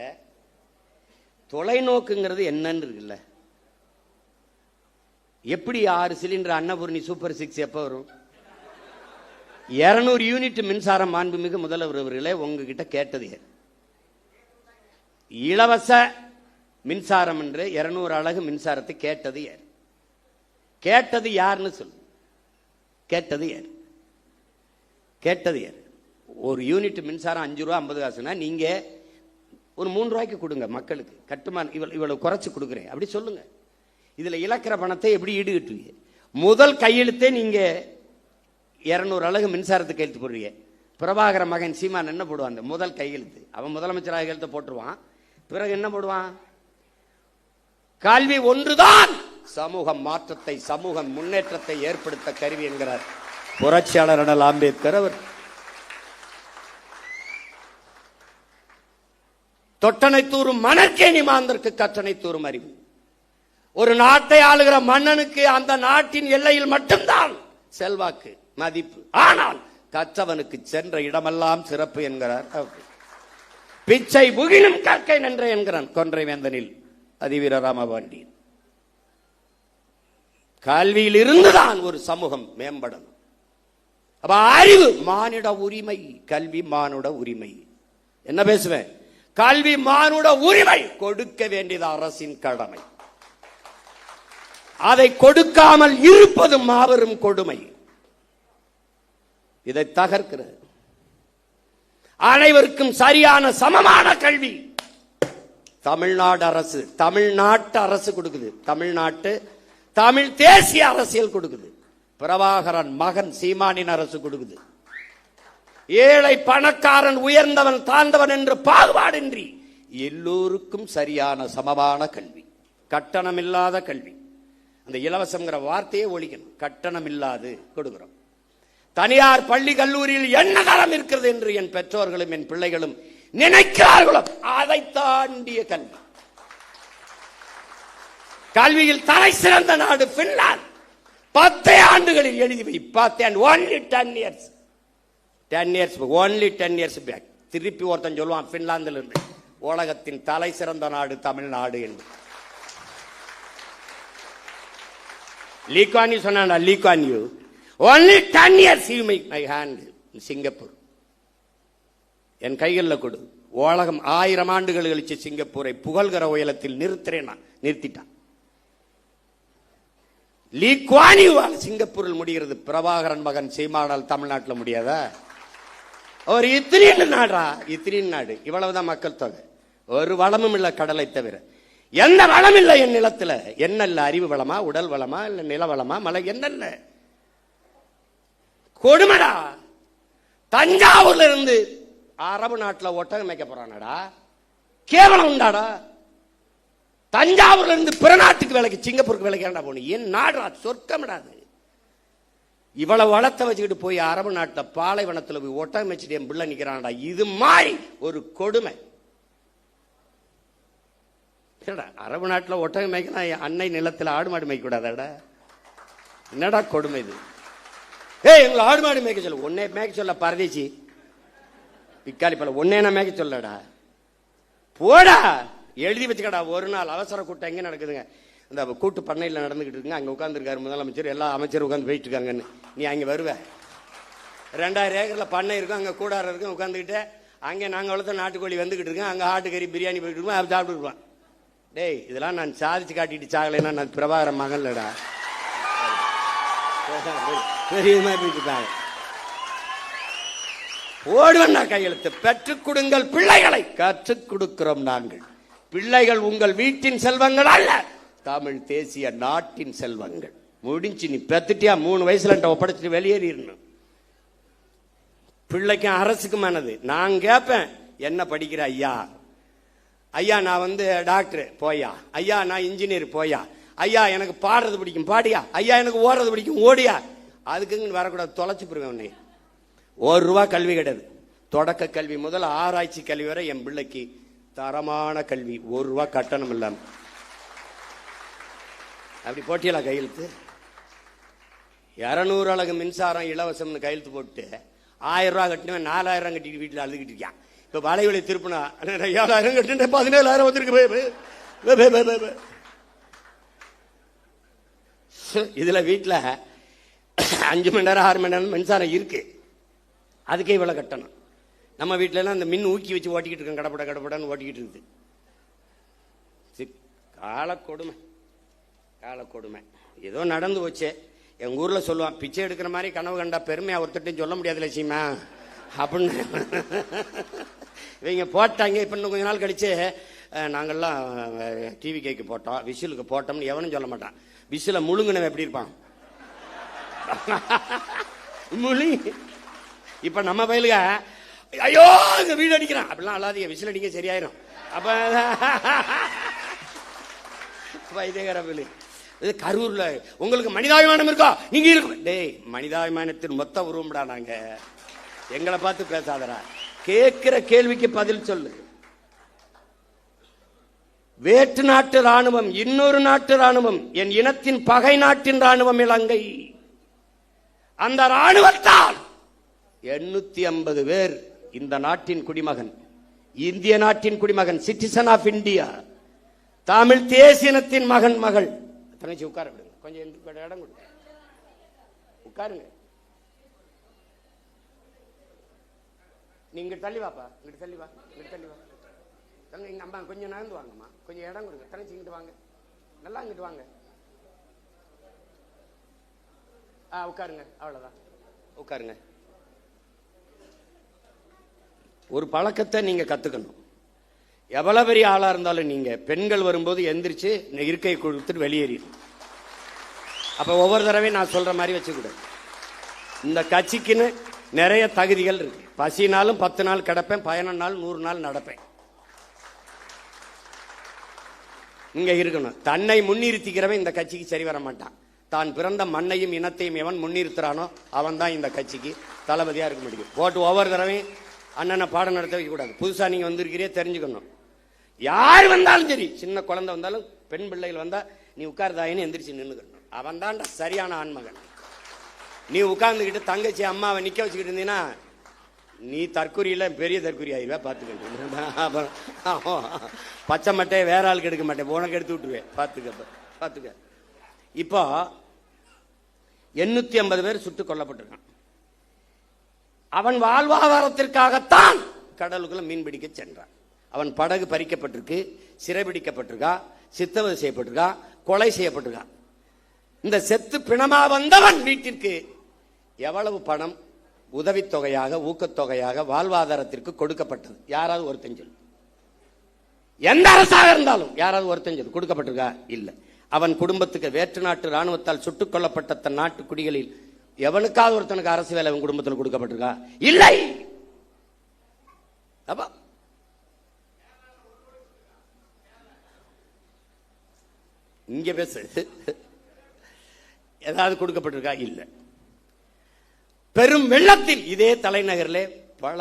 தொலைநோக்குங்கிறது என்னன்னு இருக்குல்ல, எப்படி 6 சிலிண்டர் அன்னபூர்ணி சூப்பர் 6 எப்ப வரும்? 200 யூனிட் மின்சாரம் மாண்புமிகு முதல்வர் அவர்களே உங்ககிட்ட கேட்டது, இலவச மின்சாரம் என்று 200 அலகு மின்சாரத்தை கேட்டது யார்? கேட்டது யாருன்னு சொல்லு. கேட்டது யார்? கேட்டது யார்? ஒரு யூனிட் மின்சாரம் 5 ரூபா 50 காசுனா நீங்க ஒரு 3 ரூபாய்க்கு கொடுங்க மக்களுக்கு, கட்டுமான இவ்வளவு குறைச்சு கொடுக்குறேன் அப்படி சொல்லுங்க. இதுல இழக்கிற பணத்தை எப்படி ஈடுகட்டுவீங்க? முதல் கையெழுத்தே நீங்க 200 அலகு மின்சாரத்துக்கு கையெழுத்து போடுவீங்க. பிரபாகர மகன் சீமான் என்ன போடுவான்? அந்த முதல் கையெழுத்து அவன் முதலமைச்சராக கையெழுத்து போட்டுருவான். பிறகு என்ன போடுவான்? கல்வி ஒன்றுதான் சமூக மாற்றத்தை, சமூக முன்னேற்றத்தை ஏற்படுத்த கருவி என்கிறார் புரட்சியாளர் அண்ணல் அம்பேத்கர் அவர். தொட்டனை தூரும் மணற்கேணி மாந்தற்கு கற்றனை தூரும் அறிவு. ஒரு நாட்டை ஆளுகிற மன்னனுக்கு அந்த நாட்டின் எல்லையில் மட்டும்தான் செல்வாக்கு மதிப்பு, ஆனால் கற்றவனுக்கு சென்ற இடமெல்லாம் சிறப்பு என்கிறார். பிச்சை புகினும் கற்கை நன்றே என்கிறான் கொன்றை வேந்தனில் அதிவீர ராமபாண்டியன். கல்வியில் இருந்துதான் ஒரு சமூகம் மேம்படணும். அப்ப அறிவு மானிட உரிமை, கல்வி மானுட உரிமை. என்ன பேசுவேன்? கல்வி மானுட உரிமை, கொடுக்க வேண்டியது அரசின் கடமை. அதை கொடுக்காமல் இருப்பது மாபெரும் கொடுமை. இதை தகர்க்கிறது. அனைவருக்கும் சரியான சமமான கல்வி தமிழ்நாடு அரசு, தமிழ்நாட்டு அரசு கொடுக்குது. தமிழ் தேசிய அரசியல் கொடுக்குது. பிரபாகரன் மகன் சீமானின் அரசு கொடுக்குது. ஏழை பணக்காரன், உயர்ந்தவன் தாழ்ந்தவன் என்று பாகுபாடின்றி எல்லோருக்கும் சரியான சமமான கல்வி, கட்டணம் இல்லாத கல்வி. அந்த இலவசம்ங்கிற வார்த்தையே ஒழிக்கணும். கட்டணம் இல்லாது கொடுக்கிறோம். தனியார் பள்ளி கல்லூரியில் என்ன தரம் இருக்கிறது என்று என் பெற்றோர்களும் என் பிள்ளைகளும் நினைக்கிறார்களோ அதை தாண்டிய கல்வி. கல்வியில் தலை சிறந்த நாடு பின்லாந்து. 10 ஆண்டுகளில் எழுதி வை. 10 only 10 years. 10 years only 10 years back. திருப்பி ஒருத்தன் சொல்லுவான் பின்லாந்தில் இருந்து, உலகத்தின் தலை சிறந்த நாடு தமிழ்நாடு என்று. லீ குவான் யூ சொன்னா, Lee Kuan Yew only 10 years you make my hand in Singapore. என் கைகளில் கொடு. உலகம் 1000 ஆண்டுகள் கழிச்சு சிங்கப்பூரை புகழ்கிற உயரத்தில் நிறுத்திட்டான். லீ குவான் யூவால் சிங்கப்பூரில் முடிகிறது. பிரபாகரன் மகன் சீமானால் தமிழ்நாட்டில் முடியாதா? ஒரு இத்திரின் நாடு, இவ்வளவுதான் மக்கள் தொகை. ஒரு வளமும் இல்ல கடலை தவிர. எந்த வளம் இல்லை என் நிலத்துல. என்ன இல்ல? அறிவு வளமா, உடல் வளமா, இல்ல நில வளமா, மலை என்ன இல்ல? கொடுமடா. தஞ்சாவூர்ல இருந்து அரபு நாட்டுல ஒட்டகம் மேய்க்க போறானடா. கேவலம் உண்டாடா. தஞ்சாவூர்ல இருந்து பிற நாட்டுக்கு வேலைக்கு, சிங்கப்பூருக்கு வேலைக்கு ஏன்டா போகணும்? என் நாடா, சொர்க்கமிடாது. இவ்வளவு வளத்தை வச்சுக்கிட்டு போய் அரபு நாட்டுல பாலைவனத்துல போய் ஒட்டகம் வச்சுட்டு என் பிள்ளை நிக்கிறான்டா. இது மாதிரி ஒரு கொடுமை. அரபு நாட்டுல ஒட்டகம் மேய்க்கலாம், அன்னை நிலத்துல ஆடு மாடு மேய்க்க கூடாதாடா? என்னடா கொடுமை இது? எங்களை ஆடு மாடு மேய்க்க சொல்ல, ஒன்னே மேய்க்க சொல்ல பரதேசி பிக்காலி பல, ஒன்னே நான் மேய்க்க சொல்லடா. போடா, எழுதி வச்சுக்கடா. ஒரு நாள் அவசர கூட்டம் எங்க நடக்குதுங்க? இந்த கூட்டு பண்ணையில் நடந்துகிட்டு இருக்குங்க. அங்க உட்காந்துருக்காரு முதலமைச்சர், எல்லா அமைச்சரும் உட்காந்து போயிட்டு இருக்காங்கன்னு. நீ அங்க வருவ. 2000 ஏக்கர்ல பண்ணை இருக்கும், அங்க கூடாரம் இருக்கும். உட்காந்துக்கிட்டு அங்கே நாங்க வளர்த்த நாட்டுக்கோழி வந்துகிட்டு இருக்கேன். அங்க ஆட்டுக்கறி பிரியாணி போயிட்டு இருக்கோம், அதை சாப்பிட்டு இருப்பான். டேய், இதெல்லாம் நான் சாதிச்சு காட்டிட்டு சாகலைன்னா நான் பிரபாகரன் மகன்லடா. ஓடுவண்ணா கையெழுத்து. பெற்றுக் கொடுங்கள் பிள்ளைகளை. கற்றுக் கொடுக்கிறோம் நாங்கள். பிள்ளைகள் உங்கள் வீட்டின் செல்வங்கள் அல்ல, தமிழ் தேசிய நாட்டின் செல்வங்கள். முடிஞ்சு. நீ பெத்துட்டியா, 3 வயசுல ஒப்படைச்சிட்டு வெளியேறிடணும். பிள்ளைக்கும் அரசுக்குமானது. நான் கேட்பேன், என்ன படிக்கிற ஐயா? ஐயா நான் வந்து டாக்டர் போயா. ஐயா நான் இன்ஜினியர் போயா. ஐயா எனக்கு பாடுறது பிடிக்கும் பாடியா. ஐயா எனக்கு ஓடுறது பிடிக்கும் ஓடியா. அதுக்கு வரக்கூடாது, தொலைச்சு போடுவேன் உன்னை. ₹1 கல்வி கிடையாது. தொடக்க கல்வி முதல் ஆராய்ச்சி கல்வி வரை என் பிள்ளைக்கு தரமான கல்வி. ₹1 கட்டணம் இல்லாம. அப்படி போட்டியலா கையெழுத்து? 200 அலகு மின்சாரம் இலவசம்னு கையெழுத்து போட்டு ₹1000 கட்டினவன் 4000 கட்டிட்டு வீட்டில் அழுதுகிட்டு இருக்கான். இப்ப வலைவலி திருப்பினா 7000 கட்டு 17000 வந்துருக்கு. இதுல வீட்டுல 5 மணி நேரம் 6 மணி நேரம் மின்சாரம் இருக்கு, அதுக்கே இவ்வளவு கட்டணும். நம்ம வீட்டுல எல்லாம் இந்த மின் ஊக்கி வச்சு ஓட்டிக்கிட்டு இருக்கோம், கடப்பட கடப்படன்னு ஓட்டிக்கிட்டு இருக்குது. காலக்கொடுமை, காலக்கொடுமை. ஏதோ நடந்து போச்சு. எங்க ஊர்ல சொல்லுவான், பிச்சை எடுக்கிற மாதிரி கனவு கண்டா பெருமையா ஒருத்தட்டையும் சொல்ல முடியாது லட்சியமா அப்படின்னு. இவங்க போட்டாங்க. இப்ப இன்னும் கொஞ்ச நாள் கழிச்சு நாங்கள்லாம் டிவி கேக்கு போட்டோம், விசிலுக்கு போட்டோம்னு எவனும் சொல்ல மாட்டான். விசில முழுங்குனவன் எப்படி இருப்பான்? முழுங்கி. இப்ப நம்ம பயிலுக ஐயோ இங்க வீடு அடிக்கிறான் அப்படிலாம் அல்லாதீங்க, விசில் அடிக்க சரியாயிரும். அப்ப வைத்தியகர இது கரூர்ல உங்களுக்கு மனிதாபிமானம் இருக்கா? நீங்க இருக்கு. டேய், மனிதாபிமானத்தின் மொத்த உருவம்டா நாங்க. எங்களை பார்த்து பேசாதரா. கேட்கிற கேள்விக்கு பதில் சொல்லு. வேற்று நாட்டு ராணுவம், இன்னொரு நாட்டு ராணுவம், என் இனத்தின் பகை நாட்டின் ராணுவம் இலங்கை. அந்த ராணுவத்தால் 850 பேர் இந்த நாட்டின் குடிமகன், இந்திய நாட்டின் குடிமகன், சிட்டிசன் ஆஃப் இந்தியா, தமிழ் தேசியனத்தின் மகன் மகள். தங்கச்சி உட்கார விடுங்க, கொஞ்சம் இடம் கொடுங்க, உட்காருங்க. நீங்க தள்ளி வாப்பா, இங்கிட்டு தள்ளி வா, இங்கிட்டு தள்ளி வா. தங்க எங்க அம்மா கொஞ்சம் நகர்ந்து வாங்கம்மா, கொஞ்சம் இடம் கொடுங்க. தங்கச்சி இங்கிட்டு வாங்க, நல்லா இங்கிட்டு வாங்க. உட்காருங்க, அவ்வளவுதான், உட்காருங்க. ஒரு பழக்கத்தை நீங்க கத்துக்கணும். எவ்வளவு பெரிய ஆளா இருந்தாலும் நீங்க பெண்கள் வரும்போது எந்திரிச்சு இருக்கை கொடுத்துட்டு வெளியேறி. அப்ப ஒவ்வொரு தடவையும் நான் சொல்ற மாதிரி வச்சுக்கூடாது. இந்த கட்சிக்குன்னு நிறைய தகுதிகள் இருக்கு. பசினாலும் 10 நாள் கிடப்பேன், 15 நாள் 100 நாள் நடப்பேன். இங்க இருக்கணும். தன்னை முன்னிறுத்திக்கிறவன் இந்த கட்சிக்கு சரி வர மாட்டான். தான் பிறந்த மண்ணையும் இனத்தையும் எவன் முன்னிறுத்துறானோ அவன் தான் இந்த கட்சிக்கு தளபதியா இருக்க முடியும். போட்டு ஒவ்வொரு தடவையும் அண்ணனை பாடம் நடத்த வைக்க கூடாது. புதுசா நீங்க வந்திருக்கிறே தெரிஞ்சுக்கணும். யார் வந்தாலும் சரி, சின்ன குழந்தை வந்தாலும் பெண் பிள்ளைகள் வந்தா நீ உட்கார்தாயின்னு எந்திரிச்சு நின்னுக்கணும். அவன் தான் சரியான ஆண்மகன். நீ உட்கார்ந்துக்கிட்டு தங்கச்சி அம்மாவை நிக்க வச்சுக்கிட்டு இருந்தீங்கன்னா நீ தற்கொலையில பெரிய தற்கொலை ஆயிடுவா. பார்த்துக்க. பச்சை மட்டையை வேற ஆளுக்கு எடுக்க மாட்டேன், உனக்கு எடுத்து விட்டுருவேன். பார்த்துக்க. இப்போ 850 பேர் சுட்டுக் கொல்லப்பட்டிருக்கான். அவன் வாழ்வாதாரத்திற்காகத்தான் கடலுக்குள்ள மீன் பிடிக்க சென்றான். அவன் படகு பறிக்கப்பட்டிருக்கு, சிறைபிடிக்கப்பட்டிருக்கா, சித்தவதை செய்யப்பட்டிருக்கா, கொலை செய்யப்பட்டிருக்கா. இந்த செத்து பிணமா வந்தவன் வீட்டிற்கு எவ்வளவு பணம் உதவித்தொகையாக, ஊக்கத்தொகையாக, வாழ்வாதாரத்திற்கு கொடுக்கப்பட்டது? யாராவது ஒருத்தன் சொல்லு. எந்த அரசாக இருந்தாலும் யாராவது ஒருத்தன் சொல்லு கொடுக்கப்பட்டிருக்கா? இல்ல. அவன் குடும்பத்துக்கு வேற்று நாட்டு ராணுவத்தால் சுட்டுக் கொல்லப்பட்ட தன் நாட்டு குடிகளில் எவனுக்காவது ஒருத்தனுக்கு அரசு வேலை அவன் குடும்பத்தில் கொடுக்கப்பட்டிருக்கா? இல்லை. அப்ப இங்க பேசு, ஏதாவது கொடுக்கப்பட்டிருக்கா? இல்ல. பெரும் வெள்ளத்தில் இதே தலைநகரிலே பல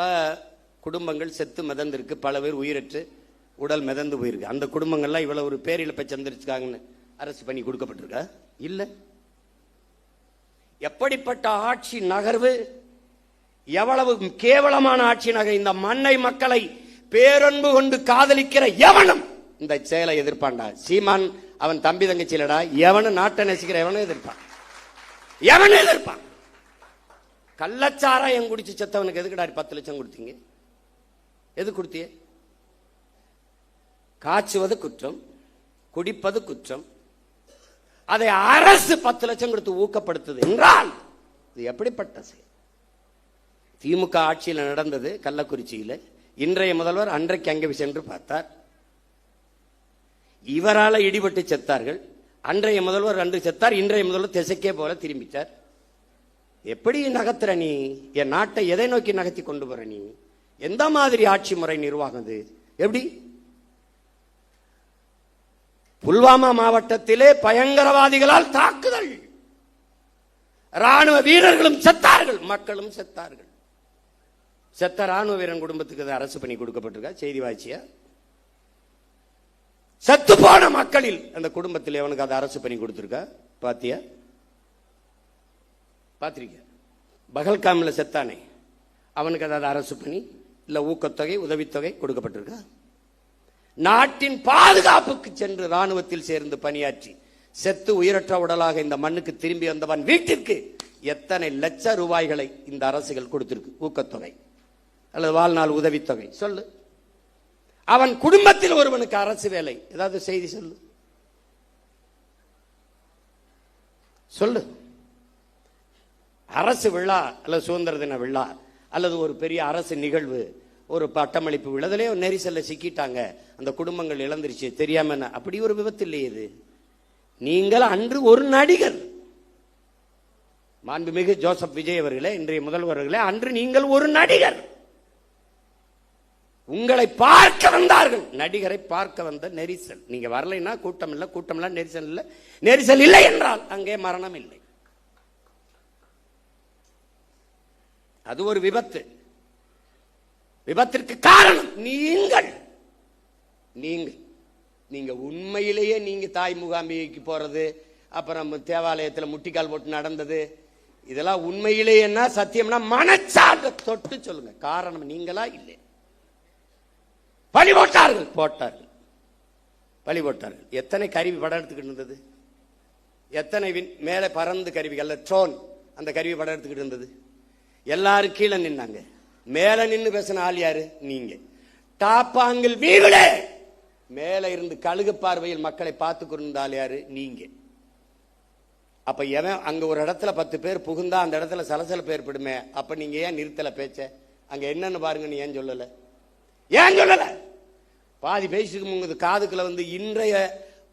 குடும்பங்கள் செத்து மிதந்திருக்கு, பல பேர் உயிரற்று உடல் மிதந்து போயிருக்கு. அந்த குடும்பங்கள்லாம் இவ்வளவு ஒரு பேரிழப்பை சந்திருக்காங்கன்னு அரசு பண்ணி கொடுக்கப்பட்டிருக்கா? இல்ல. எப்படிப்பட்ட ஆட்சி நகர்வு, எவ்வளவு கேவலமான ஆட்சி நகர். இந்த மண்ணை மக்களை பேரன்பு கொண்டு காதலிக்கிற எவனும் இந்த செயலை எதிர்ப்பான்டா. சீமான் அவன் தம்பி தங்கச்சியிலடா, எவனும் நாட்டை நேசிக்கிற எவனும் எதிர்ப்பான், எவனும் எதிர்ப்பான். கள்ளச்சாராயம் குடிச்சு செத்தவனுக்கு எதுக்குடா 10 லட்சம் கொடுத்தீங்க? எது கொடுத்திய? காய்ச்சுவது குற்றம், குடிப்பது குற்றம். அதை அரசு 10 லட்சம் கொடுத்து ஊக்கப்படுத்துது என்றால் இது எப்படிப்பட்ட செயல்? திமுக ஆட்சியில் நடந்தது கள்ளக்குறிச்சியில். இன்றைய முதல்வர் அன்றைக்கு அங்கே சென்று பார்த்தார். இவரால் இடிபட்டு செத்தார்கள். அன்றைய முதல்வர் அன்று செத்தார், இன்றைய முதல்வர் திசைக்கே போல திரும்பிட்டார். எப்படி நகர்த்துற நீ? என் நாட்டை எதை நோக்கி நகர்த்தி கொண்டு போற நீ? எந்த மாதிரி ஆட்சி முறை நிர்வாகம்? எப்படி? புல்வாமா மாவட்டத்திலே பயங்கரவாதிகளால் தாக்குதல், ராணுவ வீரர்களும் செத்தார்கள், மக்களும் செத்தார்கள். செத்த ராணுவ வீரன் குடும்பத்துக்கு அரசு பண்ணி கொடுக்கப்பட்டிருக்கா? செய்தி வாய்ச்சியா? செத்து போன மக்களில் அந்த குடும்பத்தில் அவனுக்கு அதை அரசு பண்ணி கொடுத்திருக்கா? பாத்தியா? பாத்திருக்க? பகல்காமில் செத்தானே, அவனுக்கு அதாவது அரசு பண்ணி இல்ல ஊக்கத்தொகை, உதவித்தொகை கொடுக்கப்பட்டிருக்கா? நாட்டின் பாதுகாப்புக்கு சென்று ராணுவத்தில் சேர்ந்து பணியாற்றி செத்து உயிரற்ற உடலாக இந்த மண்ணுக்கு திரும்பி வந்தவன் வீட்டிற்கு எத்தனை லட்ச ரூபாய்களை இந்த அரசுகள் கொடுத்திருக்கு ஊக்கத்தொகை அல்லது வாழ்நாள் உதவித்தொகை? சொல்லு. அவன் குடும்பத்தில் ஒருவனுக்கு அரசு வேலை, ஏதாவது செய்தி சொல்லு, சொல்லு. அரசு விழா அல்லது சுதந்திர தின விழா அல்லது ஒரு பெரிய அரசு நிகழ்வு, ஒரு பட்டமளிப்பு விழாவிலே நெரிசல்ல சிக்கிட்டாங்க, அந்த குடும்பங்கள் இழந்துருச்சு தெரியாம. அப்படி ஒரு விபத்து இல்லையே இது. நீங்கள் அன்று ஒரு நடிகர், மாண்புமிகு ஜோசப் விஜய் அவர்களே, இன்றைய முதல்வர்களே, அன்று நீங்கள் ஒரு நடிகர். உங்களை பார்க்க வந்தார்கள், நடிகரை பார்க்க வந்த நெரிசல். நீங்க வரலைன்னா கூட்டம் இல்லை, கூட்டம் இல்லை, நெரிசல் இல்லை. நெரிசல் இல்லை என்றால் அங்கே மரணம் இல்லை. அது ஒரு விபத்து. விபத்திற்கு காரணம் நீங்கள். நீங்க உண்மையிலேயே நீங்க தாய் முகாம்பிக்கு போறது, அப்புறம் தேவாலயத்தில் முட்டிக்கால் போட்டு நடந்தது, இதெல்லாம் உண்மையிலேயே சத்தியம்னா மனச்சான்று தொட்டு சொல்லுங்க. காரணம் நீங்களா? இல்லை. பழி போட்டார்கள், பழி போட்டார்கள். எத்தனை கருவி படம் எடுத்துக்கிட்டு இருந்தது? எத்தனை மேலே பறந்து கருவிகள், ட்ரோன், அந்த கருவி படம் எடுத்துக்கிட்டு இருந்தது. எல்லாரும் கீழே நின்னாங்க. மேல நின்று பேசின ஆள் யாரு? நீங்க. டாப்பாங்கில் வீடுகளே மேல இருந்து கழுகு பார்வையில் மக்களை பார்த்து கொண்டிருந்த ஆள் யாரு? நீங்க. அப்ப எவன் அங்க ஒரு இடத்துல 10 பேர் புகுந்தா அந்த இடத்துல சலசலப்பு ஏற்படுமே, அப்ப நீங்க ஏன் நிறுத்தல பேச்ச? அங்க என்னன்னு பாருங்கன்னு ஏன் சொல்லல? ஏன் சொல்லல? பாதி பேசிட்டு முங்குது காதுக்குள்ள வந்து இன்றைய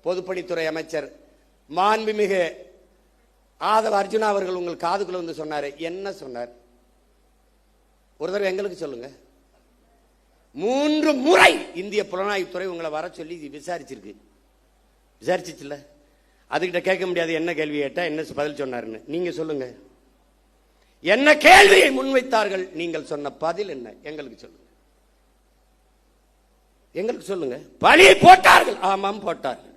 பொதுப்பணித்துறை அமைச்சர் மாண்புமிகு ஆதவ அர்ஜுனா அவர்கள் உங்கள் காதுக்குள்ள வந்து சொன்னாரு. என்ன சொன்னார்? ஒரு தடவை எங்களுக்கு சொல்லுங்க. 3 முறை இந்திய புலனாய்வுத்துறை உங்களை வர சொல்லி விசாரிச்சிருக்கு. விசாரிச்சிச்சுல? அதுகிட்ட கேட்க முடியாது என்ன கேள்வி கேட்டா என்ன பதில் சொன்னாருன்னு. நீங்க சொல்லுங்க. என்ன கேள்வியை முன்வைத்தார்கள், நீங்கள் சொன்ன பதில் என்ன? எங்களுக்கு சொல்லுங்க, எங்களுக்கு சொல்லுங்க. பழி போட்டார்கள். ஆமாம் போட்டார்கள்.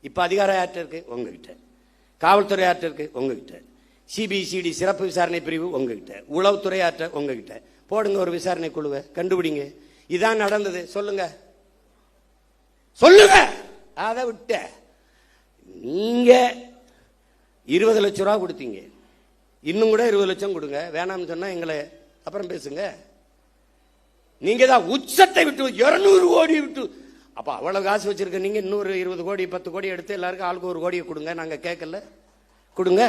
இப்ப அதிகாரம் யார்கிட்ட இருக்கு? உங்ககிட்ட. காவல்துறை யார்கிட்ட இருக்கு? உங்ககிட்ட. சிபிசிடி சிறப்பு விசாரணை பிரிவு உங்ககிட்ட. உளவுத்துறை யார்கிட்ட? உங்ககிட்ட. போடுங்க ஒரு விசாரணை குழுவை, கண்டுபிடிங்க. இதான் நடந்தது. சொல்லுங்க, சொல்லுங்க. அதை விட்ட நீங்க 20 லட்சம் ரூபாய் கொடுத்தீங்க. இன்னும் கூட 20 லட்சம் கொடுங்க, வேணாம்னு சொன்னா எங்களை அப்புறம் பேசுங்க. நீங்க தான் உச்சத்தை விட்டு 200 கோடி விட்டு, அப்ப அவ்வளவு காசு வச்சிருக்க நீங்க இன்னொரு 20 கோடி 10 கோடி எடுத்து எல்லாருக்கும் ஆளுக்கு 1 கோடியை கொடுங்க. நாங்க கேட்கல, கொடுங்க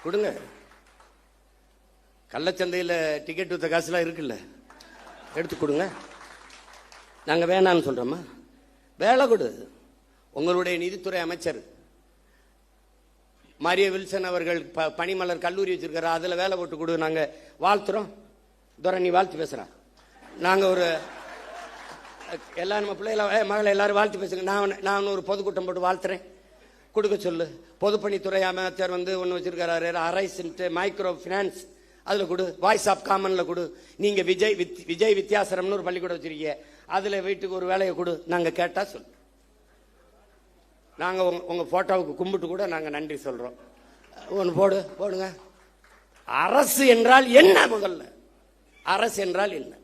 கொடுங்க. கள்ளச்சந்தையில் டிக்கெட் வித்த காசுலாம் இருக்குல்ல, எடுத்து கொடுங்க. நாங்க வேணான்னு சொல்றோமா? வேலை கொடு. உங்களுடைய நிதித்துறை அமைச்சர் மாரிய வில்சன் அவர்கள் பனிமலர் கல்லூரி வச்சிருக்காரு, அதுல வேலை போட்டு கொடு. நாங்க வாழ்த்துறோம். துரை நீ வாழ்த்து பேசுற, நாங்க ஒரு எல்லாரும் நம்ம பிள்ளைகளை மகளை எல்லாரும் வாழ்த்து பேசுங்க. நான் ஒரு பொதுக்கூட்டம் போட்டு வாழ்த்துறேன், கொடுக்க சொல்லு. பொதுப்பணித்துறை அமைச்சர் ஒன்று வச்சிருக்காரு, அரைஸ் மைக்ரோ பினான்ஸ், அதுல கொடு. வாய்ஸ் ஆஃப் காமன்ல கொடு. நீங்க விஜய் வித்யாசரம்னு ஒரு பள்ளிக்கூடம் வச்சிருக்கீங்க, அதுல வீட்டுக்கு ஒரு வேலையை கொடு. நாங்க கேட்டா சொல்லு. நாங்க உங்க போட்டோவுக்கு கும்பிட்டு கூட நாங்க நன்றி சொல்றோம். ஒன்று போடுங்க. அரசு என்றால் என்ன? முதல்ல அரசு என்றால் என்ன?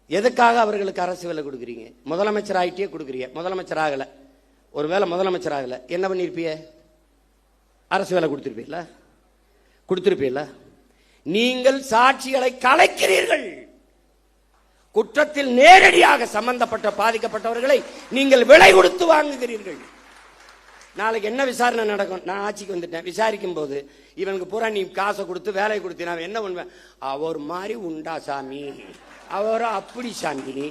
எதுக்காக அவர்களுக்கு அரசு வேலை கொடுக்குறீங்க? முதலமைச்சர் ஆகிட்டே கொடுக்குறீங்க. முதலமைச்சர் ஆகல, ஒருவேளை முதலமைச்சர் ஆகல, என்ன பண்ணிருப்பீங்க? அரசு வேலை கொடுத்திருப்பீங்களா? நீங்கள் சாட்சிகளை கலைக்கிறீர்கள். குற்றத்தில் நேரடியாக சம்பந்தப்பட்ட பாதிக்கப்பட்டவர்களை நீங்கள் விலை கொடுத்து வாங்குகிறீர்கள். நாளைக்கு என்ன விசாரணை நடக்கும்? நான் ஆட்சிக்கு வந்துட்டேன், விசாரிக்கும் போது இவனுக்கு பூரா நீ காசை கொடுத்து வேலையை கொடுத்து நான் என்ன பண்ணுவேன்? அவர் மாதிரி உண்டா சாமி, அவரோ அப்படி சாமி.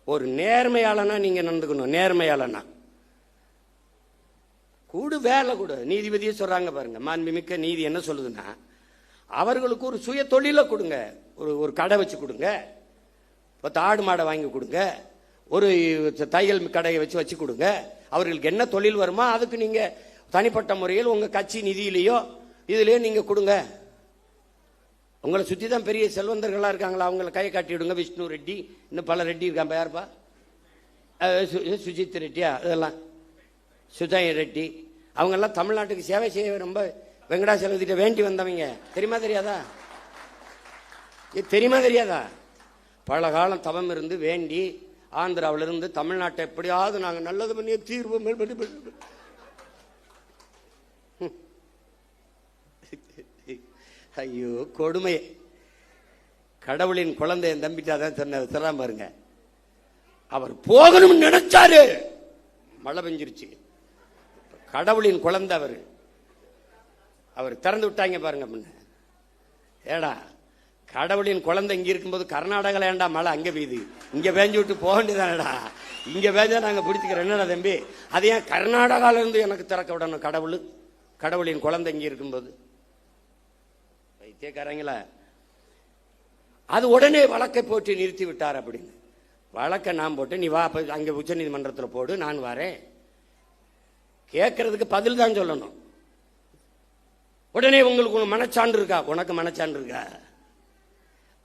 ஒரு நேர்மையாளனா நீங்க நடந்துக்கணும். நேர்மையாளனா கூடு, வேலை கொடு. நீதிபதியே சொல்றாங்க பாருங்க, மாண்புமிக்க நீதி என்ன சொல்லுதுன்னா, அவர்களுக்கு ஒரு சுய தொழிலை கொடுங்க. ஒரு கடை வச்சு கொடுங்க, 10 ஆடு மாடை வாங்கி கொடுங்க, ஒரு தையல் கடையை வச்சு கொடுங்க. அவர்களுக்கு என்ன தொழில் வருமோ அதுக்கு நீங்க தனிப்பட்ட முறையில் உங்க கட்சி நிதியிலேயோ இதுலயோ நீங்க கொடுங்க. உங்களை சுத்தி தான் பெரிய செல்வந்தர்களா இருக்காங்களா, அவங்களை கையை காட்டி விடுங்க. விஷ்ணு ரெட்டி, இன்னும் பல ரெட்டி இருக்கான். யாருப்பா? சுஜித் ரெட்டியா, இதெல்லாம் சுஜய் ரெட்டி, அவங்க எல்லாம் தமிழ்நாட்டுக்கு சேவை செய்ய ரொம்ப வெங்கடாசலத்திட்ட வேண்டி வந்தவங்க. தெரியுமா தெரியாதா? பல காலம் தவம் இருந்து வேண்டி ஆந்திராவில இருந்து தமிழ்நாட்டை எப்படியாவது நாங்க நல்லது பண்ணி தீர்வு. ஐயோ கொடுமை. கடவுளின் குழந்தை என் தம்பிட்டாதான் சொன்ன பாருங்க. அவர் போகணும்னு நினைச்சாரு, மழை பெஞ்சிருச்சு. கடவுளின் குழந்தை அவர் திறந்து விட்டாங்க பாருங்க. ஏடா கடவுளின் குழந்தை இங்க இருக்கும்போது கர்நாடகால ஏண்டா மழை அங்க பெய்யுது, இங்க பேஞ்சு விட்டு போக வேண்டியதானடா. இங்க பேஞ்சா நாங்க பிடிச்சிக்கிறோம். என்னடா தம்பி, அது ஏன் கர்நாடகால இருந்து எனக்கு திறக்க விடணும்? கடவுளின் குழந்தை இங்க இருக்கும்போது வைத்தியக்காரங்களா, அது உடனே வழக்கை போட்டு நிறுத்தி விட்டார் அப்படின்னு. வழக்கை நான் போட்டு நீ வா அங்க உச்ச நீதிமன்றத்தில் போடு, நான் வரேன். கேட்கறதுக்கு பதில் தான் சொல்லணும். உடனே உங்களுக்கு மனச்சான்று இருக்கா? உனக்கு மனச்சான்று இருக்கா?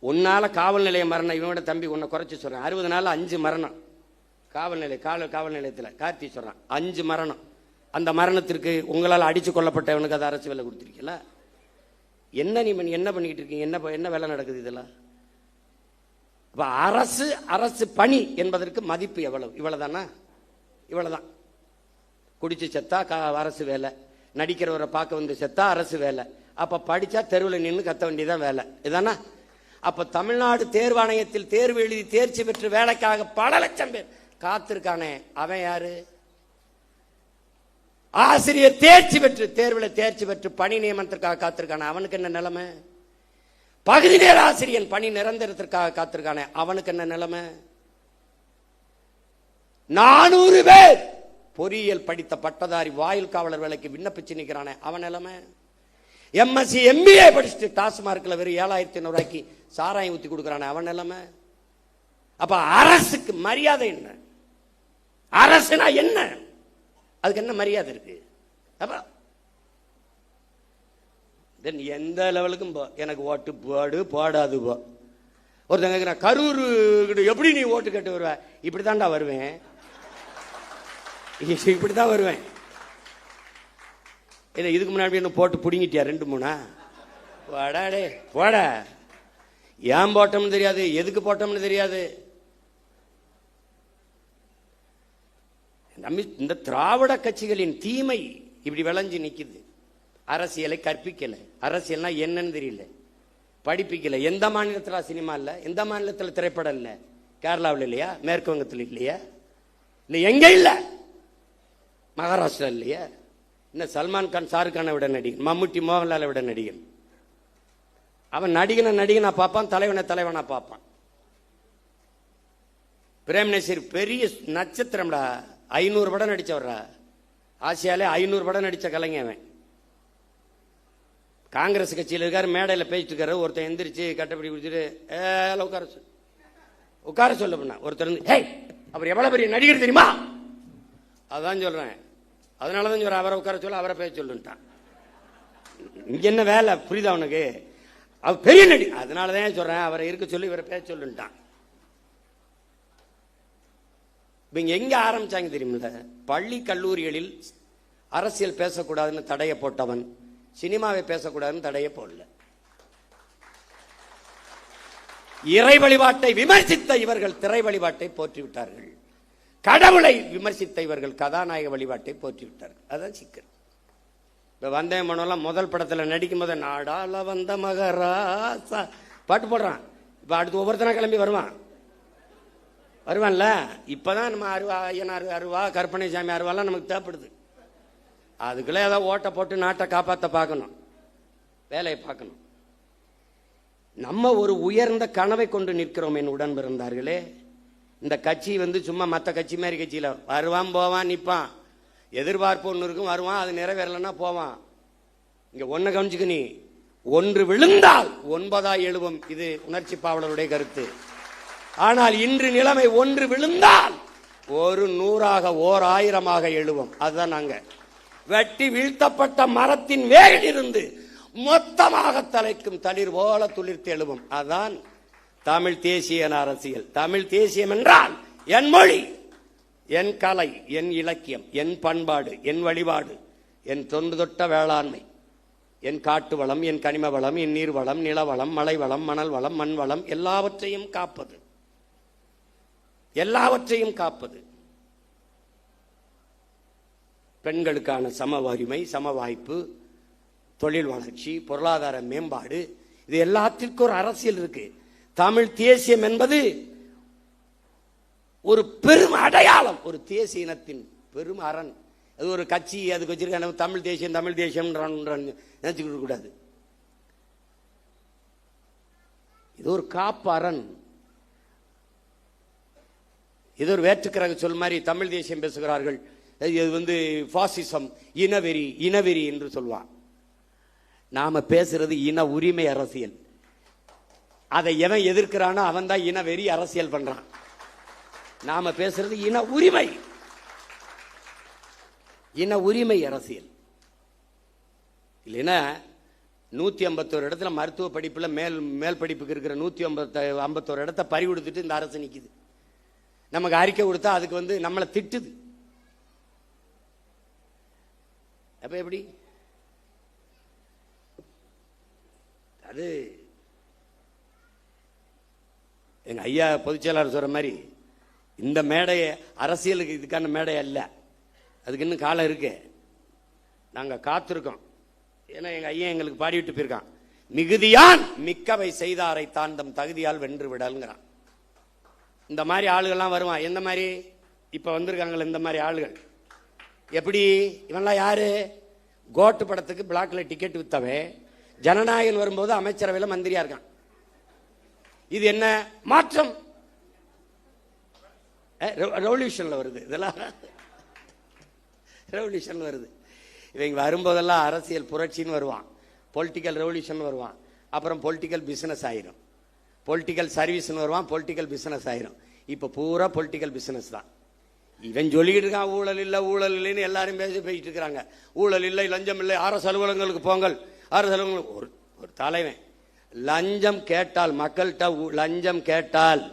உன்னால காவல் நிலைய மரணம், இவனோட தம்பி உன்னை குறைச்சி சொல்றான். 60 நாள் 5 மரணம் காவல் நிலையத்தில். கார்த்தி சொல்றான் 5 மரணம். அந்த மரணத்திற்கு உங்களால் அடிச்சு கொல்லப்பட்டவனுக்கு அது அரசு வேலை கொடுத்திருக்கீங்களா? என்ன நீ என்ன பண்ணிக்கிட்டு இருக்கீங்க? என்ன வேலை நடக்குது இதெல்லாம்? அரசு பணி என்பதற்கு மதிப்பு எவ்வளவு? இவ்வளவுதானா? இவ்வளவுதான். குடிச்சு செத்தா அரசு வேலை, நடிக்கிறவரை பார்க்க வந்து செத்தா அரசு வேலை, அப்ப படிச்சா தெருவில் நின்று கத்த வேண்டியதான் வேலை. இதானா? அப்ப தமிழ்நாடு தேர்வாணையத்தில் தேர்வு எழுதி தேர்ச்சி பெற்று வேலைக்காக பல லட்சம் பேர் காத்திருக்கானே, அவன் யாரு? ஆசிரியர் தேர்ச்சி பெற்று தேர்வில் தேர்ச்சி பெற்று பணி நியமனத்திற்காக காத்திருக்கானே, அவனுக்கு என்ன நிலைமை? பகுதி நேர ஆசிரியர் பணி நிரந்தரத்திற்காக காத்திருக்கானே, அவனுக்கு என்ன நிலைமை? 400 பேர் பொறியியல் படித்த பட்டதாரி வாயில் காவலர் வேலைக்கு விண்ணப்பிச்சு நிற்கிறானே, அவன் நிலைமை? எம்எஸ்சி எம்பிஏ படிச்சுட்டு டாஸ்மார்க்ல வெறும் 7,500 ரூபாய்க்கு சாராயம் ஊத்தி கொடுக்கறானே, அவன் நிலைமை? அப்ப அரசுக்கு மரியாதை என்ன? அரசுனா என்ன? அதுக்கு என்ன மரியாதை இருக்கு? அப்ப எந்த லெவலுக்கும் எனக்கு ஓட்டு போடு போடாது போ. ஒருத்தங்க கரூர் எப்படி நீ ஓட்டு கேட்டு வருவ? இப்படித்தான்டா வருவேன், இப்படித்தான் வருவேன். இல்ல இதுக்கு முன்னாடி என்ன போட்டு புடிங்கிட்டியா 2-3? போடாடே போட. ஏன் போட்டோம்னு தெரியாது, எதுக்கு போட்டோம்னு தெரியாது. இந்த திராவிட கட்சிகளின் தீமை இப்படி விளைஞ்சு நிக்குது. அரசியலை கற்பிக்கல, அரசியல்னா என்னன்னு தெரியல, படிப்பிக்கல. எந்த மாநிலத்தில் சினிமா இல்ல, எந்த மாநிலத்தில் திரைப்படம் இல்ல? கேரளாவில் இல்லையா? மேற்கு வங்கத்தில் இல்லையா? இல்ல எங்க இல்ல? மகாராஷ்டிரா இல்லையா? என்ன சல்மான் கான் ஷாருக் கானை விட நடிகன், மம்முட்டி மோகன்லாலை விட நடிகன். அவன் நடிகனா பார்ப்பான், தலைவனா பார்ப்பான். பிரேம் நசீர் பெரிய நட்சத்திரம்டா, 500 படம் நடிச்சவரா, ஆசியாலே 500 படம் நடிச்ச கலைஞன். காங்கிரஸ் கட்சியில் இருக்காரு, மேடையில் பேசிட்டு இருக்காரு. ஒருத்தர் எந்திரிச்சு கட்டப்படி குடிச்சிட்டு உட்கார சொல்ல பண்ண. ஒருத்தர் அவர் எவ்வளவு பெரிய நடிகர் தெரியுமா? அதான் சொல்றேன். அதனாலதான் சொல்றேன், அவரை உட்கார சொல்ல, அவரை பேச சொல்லுட்டான். இங்க என்ன வேலை புரியுதா அவனுக்கு? அவர் பெரிய நடிகர், அதனாலதான் சொல்றேன், அவரை இருக்க சொல்லி இவரை பேச சொல்லுட்டான். இவங்க எங்க ஆரம்பிச்சாங்க தெரியுமில்ல? பள்ளி கல்லூரிகளில் அரசியல் பேசக்கூடாதுன்னு தடையை போட்டவன் சினிமாவை பேசக்கூடாதுன்னு தடையை போடல. இறை வழிபாட்டை விமர்சித்த இவர்கள் திரை வழிபாட்டை போற்றிவிட்டார்கள். கடவுளை விமர்சித்த இவர்கள் கதாநாயக வழிபாட்டை போற்றிவிட்டார்கள். அதான் சிக்கல். இப்ப வந்தே மனோலாம் முதல் படத்துல நடிக்கும் போது நாடால வந்த மகராசா பாட்டு போடுறான். இப்ப அடுத்து ஒவ்வொருத்தனா கிளம்பி வருவான்ல. இப்பதான் நம்ம ஐயனார் அருவா, கற்பனை சாமி அருவாலாம் நமக்கு தேவைப்படுது. அதுக்குள்ள ஏதாவது ஓட்ட போட்டு நாட்டை காப்பாற்ற பார்க்கணும், வேலையை பார்க்கணும். நம்ம ஒரு உயர்ந்த கனவை கொண்டு நிற்கிறோம். என் உடன் பிறந்தார்களே, இந்த கட்சி சும்மா மற்ற கட்சி மாதிரி கட்சியில வருவான் போவான் நிற்பான், எதிர்பார்ப்பு ஒன்று இருக்கும், வருவான், அது நிறைவேறலன்னா போவான். இங்க ஒன்ன கவனிச்சுக்க, நீ ஒன்று விழுந்தால் 9 எழுவும். இது உணர்ச்சி பாவலருடைய கருத்து. ஆனால் இன்று நிலைமை ஒன்று விழுந்தால் ஒரு 100ஆக 1000ஆக எழுவும். அதுதான் நாங்க வெட்டி வீழ்த்தப்பட்ட மரத்தின் வேரில் இருந்து மொத்தமாக தலைக்கும் தளிர் போல துளிர்த்து எழுவும். அதான் தமிழ் தேசிய அரசியல். தமிழ் தேசியம் என்றால் என் மொழி, என் கலை, என் இலக்கியம், என் பண்பாடு, என் வழிபாடு, என் தொன்று தொட்ட வேளாண்மை, என் காட்டு வளம், என் கனிம வளம், என் நீர் வளம், நிலவளம், மலை வளம், மணல் வளம், மண் வளம், எல்லாவற்றையும் காப்பது, எல்லாவற்றையும் காப்பது. பெண்களுக்கான சம உரிமை, சம வாய்ப்பு, தொழில் வளர்ச்சி, பொருளாதார மேம்பாடு, இது எல்லாத்திற்கும் ஒரு அரசியல் இருக்கு. தமிழ் தேசியம் என்பது ஒரு பெரும் அடையாளம், ஒரு தேசிய இனத்தின் பெரும் அரண். அது ஒரு கட்சி அதுக்கு வச்சிருக்க தமிழ் தேசியம் தமிழ் தேசியம் நினைச்சுக்க கூடாது. இது ஒரு காப்பு அரண். இது ஒரு வேற்றுக்கிரக சொல் மாதிரி தமிழ் தேசியம் பேசுகிறார்கள். இது பாசிசம், இனவெறி, இனவெறி என்று சொல்வான். நாம பேசுறது இன உரிமை அரசியல். அதை எவன் எதிர்க்கிறானோ அவன் தான் இனவெறி அரசியல் பண்றான். நாம பேசுறது இன உரிமை, இன உரிமை அரசியல். இல்லைன்னா 151 இடத்துல மருத்துவ படிப்புல மேல் படிப்புக்கு இருக்கிற 151 இடத்தை பறி கொடுத்துட்டு இந்த அரசு நிக்குது. நமக்கு அறிக்கை கொடுத்தா அதுக்கு நம்மளை திட்டுது. அப்ப எப்படி? அது எங்க ஐயா பொதுச் செயலாளர் சொல்ற மாதிரி இந்த மேடை அரசியலுக்கு இதுக்கான மேடை அல்ல. அதுக்கு இன்னும் காலம் இருக்கு. நாங்க காத்திருக்கோம். ஏன்னா எங்க ஐயா எங்களுக்கு பாடிவிட்டு போயிருக்கான், மிகுதியான் மிக்கவை செய்தாரை தான் தம் தகுதியால் வென்று விடல்ங்கிறான். இந்த மாதிரி ஆளுகள்லாம் வருவான். எந்த மாதிரி இப்ப வந்திருக்காங்களே இந்த மாதிரி ஆளுகள். எப்படி? இவன்லாம் யாரு? கோட்டு படத்துக்கு பிளாக்ல டிக்கெட் வித்தவே ஜனநாயகன் வரும்போது அமைச்சரவையில் மந்திரியா இருக்கான். இது என்ன மாற்றம்? ரெவல்யூஷன்ல வருது. இதெல்லாம் ரெவல்யூஷன் வருது. இவங்க வரும்போதெல்லாம் அரசியல் புரட்சின்னு வருவான், பொலிட்டிக்கல் ரெவல்யூஷன் வருவான், அப்புறம் பொலிட்டிக்கல் பிசினஸ் ஆயிரும், பொலிட்டிக்கல் சர்வீஸ் வருவான், பொலிட்டிக்கல் பிசினஸ் ஆயிரும். இப்ப பூரா பொலிட்டிக்கல் பிசினஸ் தான். இவன் சொல்லிக்கிட்டு இருக்கான் ஊழல் இல்ல ஊழல் இல்லைன்னு எல்லாரும் பேசிட்டு இருக்கிறாங்க. ஊழல் இல்லை, லஞ்சம் இல்லை, அரசு அலுவலகங்களுக்கு போங்கள். அரசு அலுவலகங்களுக்கு ஒரு தலைவன் லஞ்சம் கேட்டால், மக்கள்கிட்ட லஞ்சம் கேட்டால்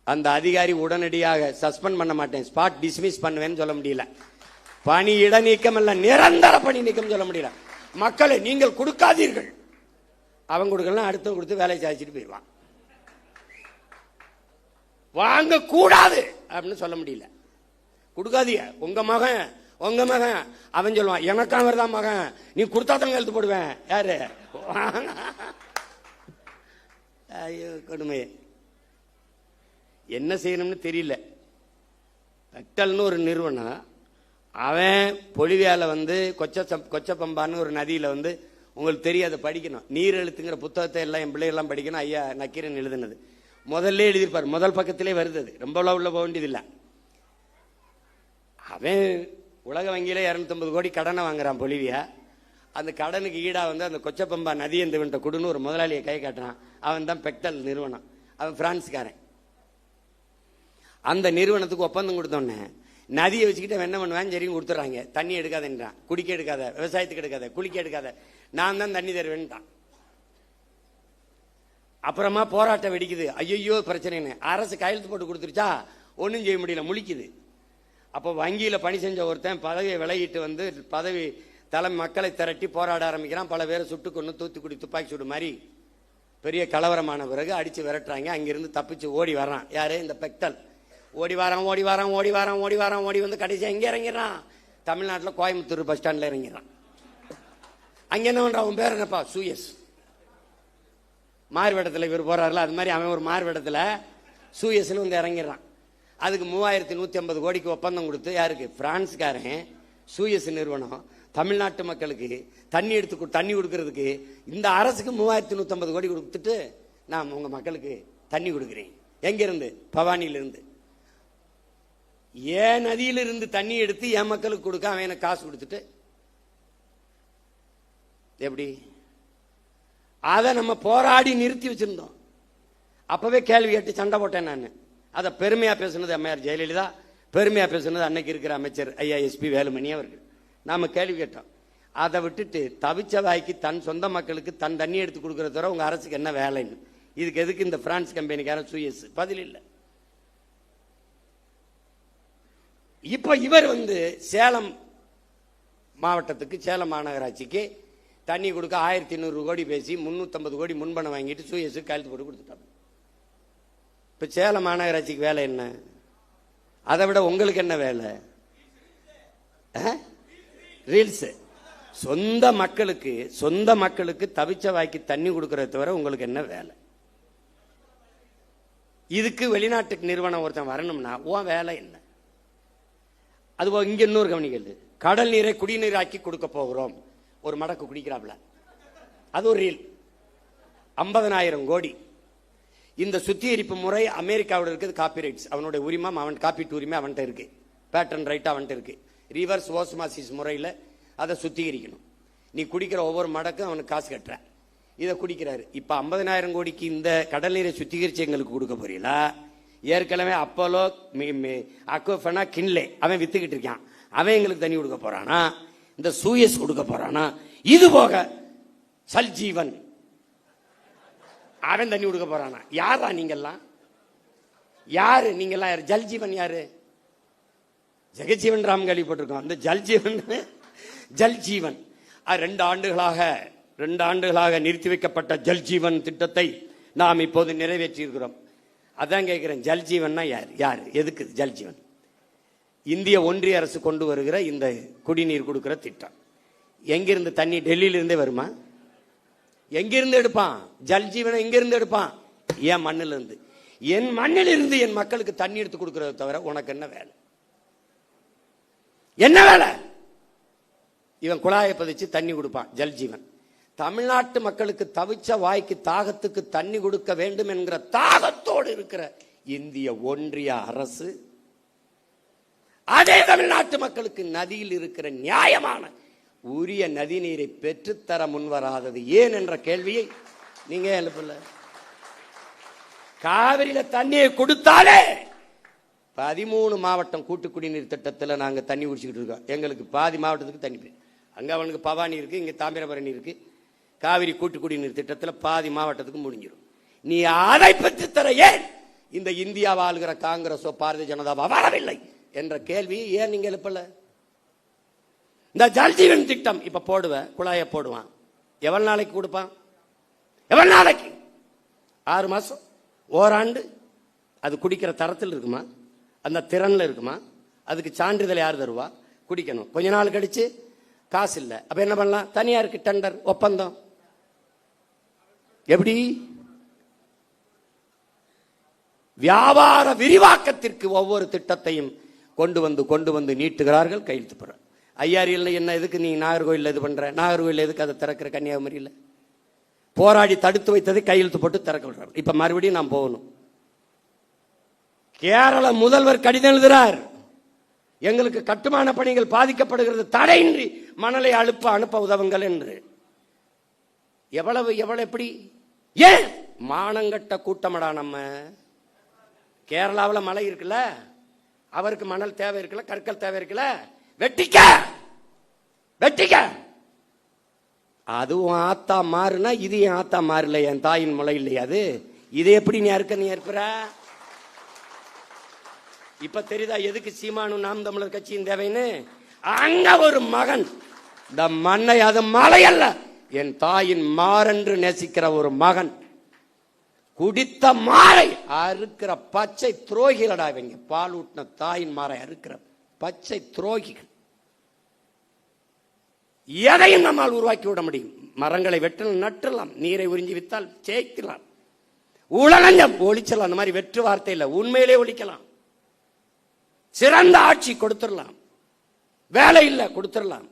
அந்த அதிகாரி உடனடியாக சஸ்பெண்ட் பண்ண மாட்டேன், ஸ்பாட் டிஸ்மிஸ் பண்ணுவேன்னு சொல்ல முடியல. பணி இடைநீக்கம் அல்ல, நிரந்தர பணி நீக்கம் சொல்ல முடியல. மக்களை நீங்கள் கொடுக்காதீர்கள், அவன் கொடுக்கலாம், அடுத்த கொடுத்து வேலை சாதிச்சுட்டு போயிடுவான். வாங்க கூடாது அப்படின்னு சொல்ல முடியல. கொடுக்காதீங்க. உங்க மகன் அவன் சொல்லுவான், எனக்கு அவர் தான் மகன், நீ கொடுத்தா தான் எழுத்து போடுவேன். யாரு? ஐயோ கொடுமை. என்ன செய்யணும்னு தெரியல. பெக்டல்னு ஒரு நிறுவனம், அவன் பொலிவியால வந்து கொச்சப்பம்பான்னு ஒரு நதியில வந்து, உங்களுக்கு தெரியாத படிக்கணும், நீர் எழுத்துங்கிற புத்தகத்தை எல்லாம் என் பிள்ளைகள்லாம் படிக்கணும். ஐயா நக்கீரன் எழுதுனது முதல்ல எழுதியிருப்பார், முதல் பக்கத்திலே வருது, ரொம்ப உள்ள போக வேண்டியதில்லை. அவன் உலக வங்கியில 250 கோடி கடனை வாங்குறான் பொலிவியா. அந்த கடனுக்கு ஈடா வந்து அந்த கொச்சப்பம்பா நதி எந்த குடுன்னு ஒரு முதலாளியை கை காட்டுறான். அவன் தான் பெக்டல் நிறுவனம். அவன் பிரான்ஸ்காரன். அந்த நிறுவனத்துக்கு ஒப்பந்தம் கொடுத்தோன்னே நதியை வச்சுக்கிட்டு என்ன பண்ணுவேன், சரின்னு கொடுத்துட்றாங்க. தண்ணி எடுக்காதன்றான், குடிக்க எடுக்காத, விவசாயத்துக்கு எடுக்காத, குளிக்க எடுக்காத, நான் தான் தண்ணி தருவேன்ட்டான். அப்புறமா போராட்டம் வெடிக்குது. ஐயோ பிரச்சனைன்னு அரசு கையெழுத்து போட்டு கொடுத்துருச்சா, ஒன்றும் செய்ய முடியல, முழிக்குது. அப்போ வங்கியில பணி செஞ்ச ஒருத்தன் பதவியை விலகிட்டு வந்து பதவி தலைமை மக்களை திரட்டி போராட ஆரம்பிக்கிறான். பல பேரை சுட்டு கொண்டு தூத்துக்குடி துப்பாக்கி சூடு மாதிரி பெரிய கலவரமான பிறகு அடிச்சு விரட்டுறாங்க. அங்கிருந்து தப்பிச்சு ஓடி வர்றான். யாரு? இந்த பெக்டல். ஓடி வந்து கடைசியா எங்க இறங்கிறான்? தமிழ்நாட்டில் கோயம்புத்தூர் பஸ் ஸ்டாண்ட்ல இறங்கிறான். அங்க என்ன பண்றான்? அவன் பேர் என்னப்பா? சூயஸ். மார்வேடத்தில் இவர் போறாருல, அது மாதிரி அவன் ஒரு மார்வேடத்துல சூயஸ்னு வந்து இறங்கிடுறான். அதுக்கு 3150 கோடிக்கு ஒப்பந்தம் கொடுத்து, யாருக்கு? பிரான்ஸ்காரன் சூயஸ் நிறுவனம் தமிழ்நாட்டு மக்களுக்கு தண்ணி கொடுக்கறதுக்கு இந்த அரசுக்கு 3150 கோடி கொடுத்துட்டு, நான் உங்க மக்களுக்கு தண்ணி கொடுக்கிறேன். எங்கிருந்து? பவானியிலிருந்து. ஏன் நதியிலிருந்து தண்ணி எடுத்து என் மக்களுக்கு கொடுக்க அவன் எனக்கு காசு கொடுத்துட்டு எப்படி? அதை நம்ம போராடி நிறுத்தி வச்சிருந்தோம். அப்பவே கேள்வி கேட்டு சண்டை போட்டேன் நான். அதை பெருமையா பேசுனது அம்மையார் ஜெயலலிதா, பெருமையா பேசுனது அன்னைக்கு இருக்கிற அமைச்சர் ஐயா எஸ்பி வேலுமணி அவர்கள். நாம கேள்வி கேட்டோம். அதை விட்டுட்டு தவிச்ச வாய்க்கு தன் சொந்த மக்களுக்கு தன் தண்ணி எடுத்து கொடுக்கறத தவிர உங்க அரசுக்கு என்ன வேலைன்னு, இதுக்கு எதுக்கு இந்த பிரான்ஸ் கம்பெனிக்கார சூயஸ்? பதில் இல்லை. இப்ப இவர் வந்து சேலம் மாவட்டத்துக்கு, சேலம் மாநகராட்சிக்கு தண்ணி கொடுக்க 1200 கோடி பேசி 350 கோடி முன்பணம் வாங்கிட்டு சூயஸுக்கு கையெழுத்து போட்டு கொடுத்துட்டாங்க. இப்ப சேலம் மாநகராட்சிக்கு வேலை என்ன? அதை விட உங்களுக்கு என்ன வேலை? ரீல்ஸ். சொந்த மக்களுக்கு தவிச்ச வாய்க்கு தண்ணி கொடுக்கறத தவிர உங்களுக்கு என்ன வேலை? இதுக்கு வெளிநாட்டுக்கு நிறுவனம் ஒருத்தன் வரணும்னா உன் வேலை என்ன? அதுபோக இங்க இன்னொரு கவனிக்கிறது, கடல் நீரை குடிநீராக்கி கொடுக்க போகிறோம். ஒரு மடக்கு குடிக்கிறாப்ல, அது ஒரு ரீல். 50,000 கோடி. இந்த சுத்திகரிப்பு முறை அமெரிக்காவோட இருக்குது. காப்பிரைட்ஸ் அவனுடைய உரிமை, அவன் காப்பீட்டு உரிமை அவன்கிட்ட இருக்கு. பேட்டன் ரைட் அவன்கிட்ட இருக்கு. ரிவர்ஸ் ஓஸ்மாசிஸ் முறையில் அதை சுத்திகரிக்கணும். நீ குடிக்கிற ஒவ்வொரு மடக்கும் அவனுக்கு காசு கட்டுற. இதை குடிக்கிறாரு. இப்ப 50,000 கோடிக்கு இந்த கடல் நீரை சுத்திகரிச்சு எங்களுக்கு கொடுக்க போறீங்களா? ஏற்கனவே அப்போலோ அக்வஃபனா கின்லே அவன் வித்துக்கிட்டு இருக்கான். அவன் எங்களுக்கு தண்ணி கொடுக்க போறானா? இந்த சூயஸ் கொடுக்க போறானா? இது போக சல்ஜீவன் அவன் தண்ணி கொடுக்க போறானா? யாரா நீங்கெல்லாம்? யாரு நீங்கெல்லாம்? யாரு? ஜல்ஜீவன் யாரு? ஜெகஜீவன் ராம் கேள்விப்பட்டிருக்கோம். அந்த ஜல்ஜீவன் 2 ஆண்டுகளாக நிறுத்தி வைக்கப்பட்ட ஜல்ஜீவன் திட்டத்தை நாம் இப்போது நிறைவேற்றி இருக்கிறோம். அதான் கேட்கிறேன், ஜல்ஜீவன்னா யாரு? எதுக்கு ஜல்ஜீவன்? இந்திய ஒன்றிய அரசு கொண்டு வருகிற இந்த குடிநீர் கொடுக்கிற திட்டம். எங்கிருந்து தண்ணி? டெல்லியில இருந்தே வருமா? எங்கிருந்து எடுப்பான்? ஜல்ஜீவனை எங்கிருந்து எடுப்பான்? என் மண்ணில இருந்து. என் மண்ணில் இருந்து என் மக்களுக்கு தண்ணி எடுத்து கொடுக்கறத தவிர உனக்கு என்ன வேலை? என்ன வேலை? இவன் குழாயை பதிச்சு தண்ணி கொடுப்பான், ஜல்ஜீவன். தமிழ்நாட்டு மக்களுக்கு தவிச்ச வாய்க்கு தாகத்துக்கு தண்ணி கொடுக்க வேண்டும் என்கிற தாகத்தோடு இருக்கிற இந்திய ஒன்றிய அரசு அதே தமிழ்நாட்டு மக்களுக்கு நதியில் இருக்கிற நியாயமான உரிய நதி நீரை பெற்றுத்தர முன்வராதது ஏன் என்ற கேள்வியை நீங்க எழுப்பல. காவிரியில தண்ணியை கொடுத்தாலே 13 மாவட்டம் கூட்டு குடிநீர் திட்டத்தில் நாங்க தண்ணி குடிச்சுக்கிட்டு இருக்கோம். எங்களுக்கு பாதி மாவட்டத்துக்கு தண்ணி. அங்க அவனுக்கு பவானி இருக்கு, இங்க தாமிரபரணி இருக்கு. காவிரி கூட்டு குடிநீர் திட்டத்தில் பாதி மாவட்டத்துக்கு முடிஞ்சிடும். நீ அதை பெற்று தர ஏன் இந்த இந்தியா ஆளுகிற காங்கிரஸோ பாரதிய ஜனதாவோ வரவில்லை என்ற கேள்வி ஏன் நீங்க எழுப்பல? இந்த ஜல்ஜீவன் திட்டம் இப்ப போடுவேன், குழாய போடுவான். எவ்வளவு நாளைக்கு கொடுப்பான்? எவ்வளவு நாளைக்கு? 6 மாசம், ஓராண்டு. அது குடிக்கிற தரத்தில் இருக்குமா? அந்த திறன்ல இருக்குமா? அதுக்கு சான்றிதழ் யார் தருவா? குடிக்கணும். கொஞ்ச நாள் கழிச்சு காசு இல்லை, அப்ப என்ன பண்ணலாம்? தனியாருக்கு டெண்டர், ஒப்பந்தம். எப்படி? வியாபார விரிவாக்கத்திற்கு ஒவ்வொரு திட்டத்தையும் கொண்டு வந்து நீட்டுகிறார்கள், கையெழுத்து போற. ஐயாரியல்ல என்ன எதுக்கு நீ நாகர்கோவில் இது பண்ற? நாகர்கோவில் எதுக்கு அதை திறக்கிற? கன்னியாகுமரியில் போராடி தடுத்து வைத்ததை கையெழுத்து போட்டு திறக்க விடுறாங்க. இப்ப மறுபடியும் நான் போகணும். கேரள முதல்வர் கடிதம் எழுதுறார், எங்களுக்கு கட்டுமான பணிகள் பாதிக்கப்படுகிறது, தடையின்றி மணலை அனுப்ப உதவுங்கள் என்று. எவ்வளவு எப்படி? ஏன்? மானங்கட்ட கூட்டமடா நம்ம. கேரளாவில் மழை இருக்குல்ல, அவருக்கு மணல் தேவை இருக்குல்ல, கற்கள் தேவை இருக்குல்ல, வெட்டிக்க. அதுவும் ஆத்தா மாறுனா இது என் ஆத்தா மாறல, என் தாயின் முளை இல்லையா அது? இதை எப்படி நீ ஏற்புற? இப்ப தெரியுதா எதுக்கு சீமானும் நாம் தமிழர் கட்சியின் தேவைன்னு? அங்க ஒரு மகன் இந்த மண்ணை, அது மலை அல்ல, என் தாயின் மாறென்று நேசிக்கிற ஒரு மகன் குடித்த மாறை அறுக்கிற பச்சை துரோகிகளடா இவங்க. பால் ஊட்டின தாயின் மாறை அறுக்கிற பச்சை துரோகிகள். எதையும் நம்மால் உருவாக்கி விட முடியும். மரங்களை வெட்டலாம், நட்டலாம், நீரை உறிஞ்சி வித்தால் ஜெயிக்கலாம், உலகஞ்சம் ஒழிச்சலாம். அந்த மாதிரி வெற்று வார்த்தை இல்லை, உண்மையிலே ஒழிக்கலாம். சிறந்த ஆட்சி கொடுத்துடலாம், வேலை இல்லை கொடுத்துடலாம்,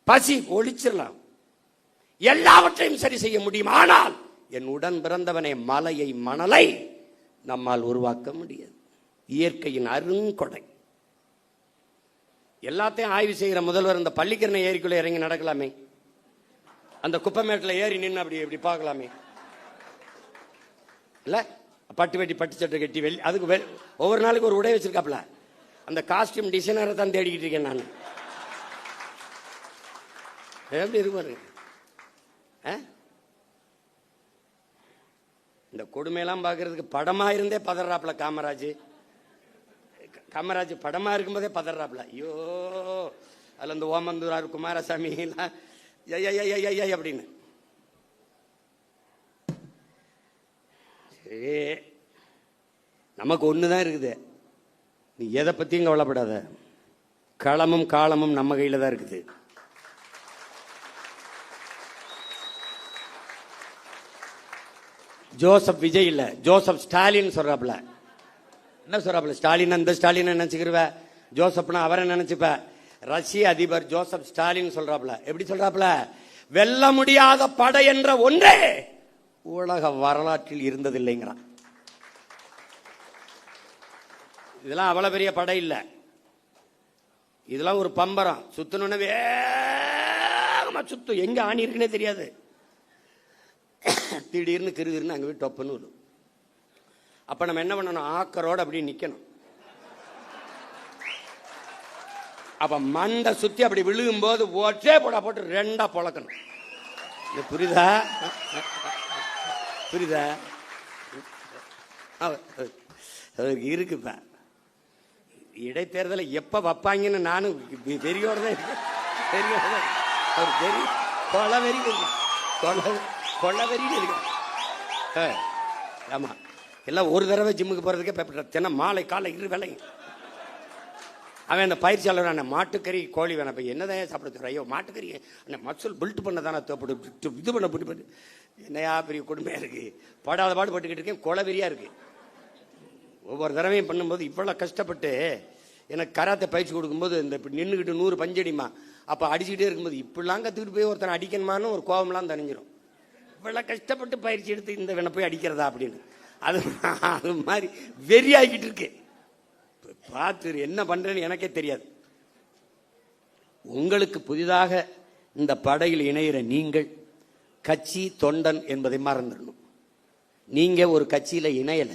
பசி ஒழிச்சிடலாம், எல்லாவற்றையும் சரி செய்ய முடியும். ஆனால் என் உடன் பிறந்தவனை, மலையை, மணலை நம்மால் உருவாக்க முடியாது. இயற்கையின் அருங்கொடை. எல்லாத்தையும் ஆய்வு செய்கிற முதல்வர் இந்த பள்ளிக்கரணை ஏரிக்குள்ள இறங்கி நடக்கலாமே, அந்த குப்பமேட்டில் ஏறி நின்று அப்படி இப்படி பார்க்கலாமே இல்ல? பட்டு வெட்டி பட்டு சட்டை கட்டி அதுக்கு ஒவ்வொரு நாளுக்கு ஒரு உடை வச்சிருக்காப்ல. அந்த காஸ்டியூம் டிசைனரை தான் தேடிக்கிட்டு இருக்கேன் நான். எப்படி இருப்பாரு? இந்த கொடுமையெல்லாம் பார்க்கறதுக்கு படமா இருந்தே பதறாப்ல காமராஜ் படமா இருக்கும்போதே பதறாப்ல. ஐயோ, அதுல இந்த ஓமந்தூரார் குமாரசாமி அப்படின்னு. நமக்கு ஒண்ணுதான் இருக்குது, நீ எதை பத்தியும் கவலைப்படாத. களமும் காலமும் நம்ம கையில தான் இருக்குது. ஜோசப் விஜய் இல்ல, ஜோசப் ஸ்டாலின் சொல்றாப்ல. என்ன சொல்றாப்ல? ஸ்டாலின், அந்த ஸ்டாலின் நினைச்சுக்கிருவ, ஜோசப்னா அவரை நினைச்சுப்ப. ரஷ்ய அதிபர் ஜோசப் ஸ்டாலின் சொல்றாப்ல. எப்படி சொல்றாப்ல? வெல்ல முடியாத படை என்ற ஒன்றே உலக வரலாற்றில் இருந்ததில்லைங்கிறான். இதெல்லாம் அவ்வளவு பெரிய படை இல்ல, இதெல்லாம் ஒரு பம்பரம். சுத்தணும்னு வேகமா சுத்தும், எங்க ஆணி இருக்குன்னே தெரியாது. திடீர்னு கிருகிருன்னு அங்கே போய் டொப்புன்னு விடும். அப்ப நம்ம என்ன பண்ணணும்? ஆக்கரோடு அப்படி நிக்கணும். அப்ப மண்டை சுத்தி அப்படி விழுகும் போது ஒற்றே போட்டு ரெண்டா பொழக்கணும். புரியுதா? இருக்குப்ப இடைத்தேர்தலை எப்ப வைப்பாங்கன்னு நானும் வெறியோட தான் கொள்ளவெறி இருக்கு. ஆமா, எல்லாம் ஒரு தடவை ஜிம்முக்கு போறதுக்கே தின மாலை காலை இரு வேலை. அவன் அந்த பயிற்சியாளர் மாட்டுக்கறி கோழி வேணாம், என்னதான் சாப்பிட? ஐயோ மாட்டுக்கறி மசூல் பில்ட் பண்ண தானே இது பண்ண போட்டு என்னையா பெரிய கொடுமையா இருக்கு. படாத பாடு பட்டுக்கிட்டு இருக்கேன், கொலவெறியா இருக்கு. ஒவ்வொரு தடவையும் பண்ணும்போது இவ்வளவு கஷ்டப்பட்டு எனக்கு கராத்தை பயிற்சி கொடுக்கும்போது இந்த நின்றுக்கிட்டு 100 பஞ்சடிமா அப்ப அடிச்சுக்கிட்டே இருக்கும்போது இப்படிலாம் கத்துக்கிட்டு போய் ஒருத்தனை அடிக்கணுமான்னு ஒரு கோபம்லாம் தணிஞ்சிடும். இவ்வளவு கஷ்டப்பட்டு பயிற்சி எடுத்து இந்த வேணை போய் அடிக்கிறதா அப்படின்னு அது மாதிரி வெறியாகிட்டு இருக்கு. பார்த்து என்ன பண்றேன்னு எனக்கே தெரியாது. உங்களுக்கு புதிதாக இந்த படையில் இணைகிற நீங்கள் கட்சி தொண்டன் என்பதை மறந்துடணும். நீங்க ஒரு கட்சியில இணையல,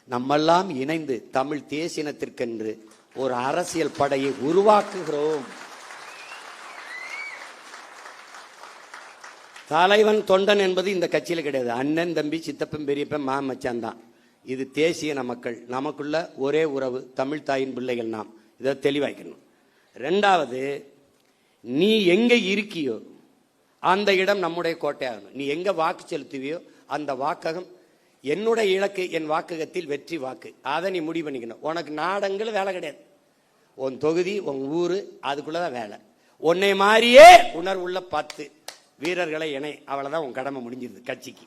நம்மெல்லாம் இணைந்து தமிழ் தேசினத்திற்கென்று ஒரு அரசியல் படையை உருவாக்குகிறோம். தலைவன் தொண்டன் என்பது இந்த கட்சியில கிடையாது. அண்ணன், தம்பி, சித்தப்பன், பெரியப்பன், மாமச்சான் தான். இது தேசிய மக்கள், நமக்குள்ள ஒரே உறவு, தமிழ் தாயின் பிள்ளைகள் நாம். இதை தெளிவாக்கணும். ரெண்டாவது, நீ எங்க இருக்கியோ அந்த இடம் நம்முடைய கோட்டையாகணும். நீ எங்க வாக்கு செலுத்துவியோ அந்த வாக்ககம் என்னுடைய இலக்கு, என் வாக்ககத்தில் வெற்றி வாக்கு. அதை நீ முடிவு பண்ணிக்கணும். உனக்கு நாடங்கள் வேலை கிடையாது. உன் தொகுதி, உன் ஊரு, அதுக்குள்ளதான் வேலை. உன்னை மாதிரியே உணர்வுள்ள 10 வீரர்களை இணை, அவ்வளவுதான் உன் கடமை முடிஞ்சிருது கட்சிக்கு.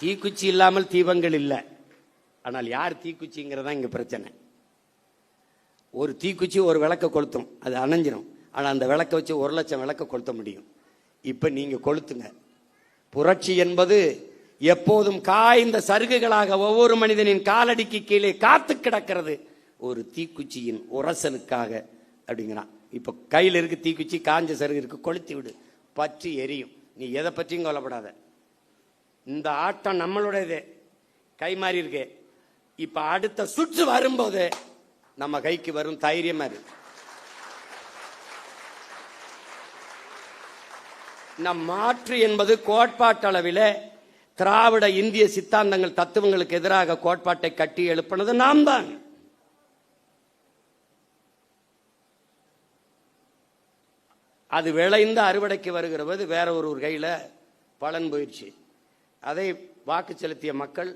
தீக்குச்சி இல்லாமல் தீபங்கள் இல்லை. ஆனால் யார் தீக்குச்சிங்கிறதா இங்க பிரச்சனை. ஒரு தீக்குச்சி ஒரு விளக்க கொளுத்தும், அது அணைஞ்சிடும். ஆனால் அந்த விளக்க வச்சு 1 லட்சம் விளக்க கொளுத்த முடியும். இப்ப நீங்க கொளுத்துங்க. புரட்சி என்பது எப்போதும் காய்ந்த சருகுகளாக ஒவ்வொரு மனிதனின் காலடிக்கு கீழே காத்து கிடக்கிறது ஒரு தீக்குச்சியின் உரசலுக்காக அப்படிங்கிறான். இப்ப கையில் இருக்கு தீக்குச்சி, காஞ்ச சருகு இருக்கு, கொளுத்தி விடு, பற்றி எரியும். நீ எதை பற்றியும் கொல்லப்படாத. இந்த ஆட்டம் நம்மளுடையது, கை மாறி இருக்கு. இப்ப அடுத்த சுற்று வரும்போது நம்ம கைக்கு வரும் தைரியமா இருக்கு. நம் மாற்று என்பது கோட்பாட்டளவில் திராவிட இந்திய சித்தாந்தங்கள் தத்துவங்களுக்கு எதிராக கோட்பாட்டை கட்டி எழுப்பினது நாம் தான். அது விளைந்த அறுவடைக்கு வருகிற போது வேற ஒரு கையில பலன் போயிடுச்சு. அதை வாக்கு செலுத்திய மக்கள்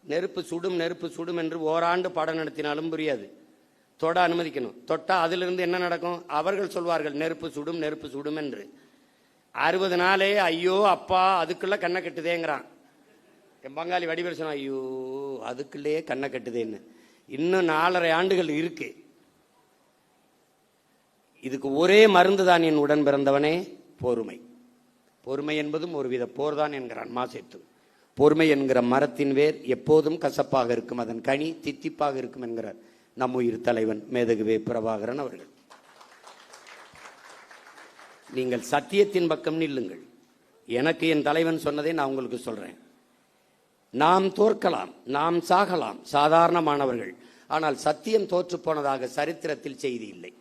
நெருப்பு சுடும் நெருப்பு சுடும் என்று ஓராண்டு பாடம் நடத்தினாலும் புரியாது. தொட அனுமதிக்கணும். தொட்டா அதிலிருந்து என்ன நடக்கும்? அவர்கள் சொல்வார்கள் நெருப்பு சுடும் நெருப்பு சுடும் என்று. 60 நாளே ஐயோ அப்பா அதுக்குள்ள கண்ணை கட்டுதேங்கிறான். என் பங்காளி வடிவேல் சொன்னா ஐயோ அதுக்குள்ளே கண்ணை கட்டுதேன்னு. இன்னும் 4.5 ஆண்டுகள் இருக்கு. இதுக்கு ஒரே மருந்து தான் என் உடன் பிறந்தவனே, பொறுமை. பொறுமை என்பதும் ஒரு வித போர்தான் என்கிறான் மாசேத்து. பொறுமை என்கிற மரத்தின் வேர் எப்போதும் கசப்பாக இருக்கும், அதன் கனி தித்திப்பாக இருக்கும் என்கிறார் நம் உயிர் தலைவன் மேதகுவே பிரபாகரன் அவர்கள். நீங்கள் சத்தியத்தின் பக்கம் நில்லுங்கள். எனக்கு என் தலைவன் சொன்னதை நான் உங்களுக்கு சொல்றேன். நாம் தோற்கலாம், நாம் சாகலாம், சாதாரணமானவர்கள். ஆனால் சத்தியம் தோற்று போனதாக சரித்திரத்தில் செய்தி இல்லை.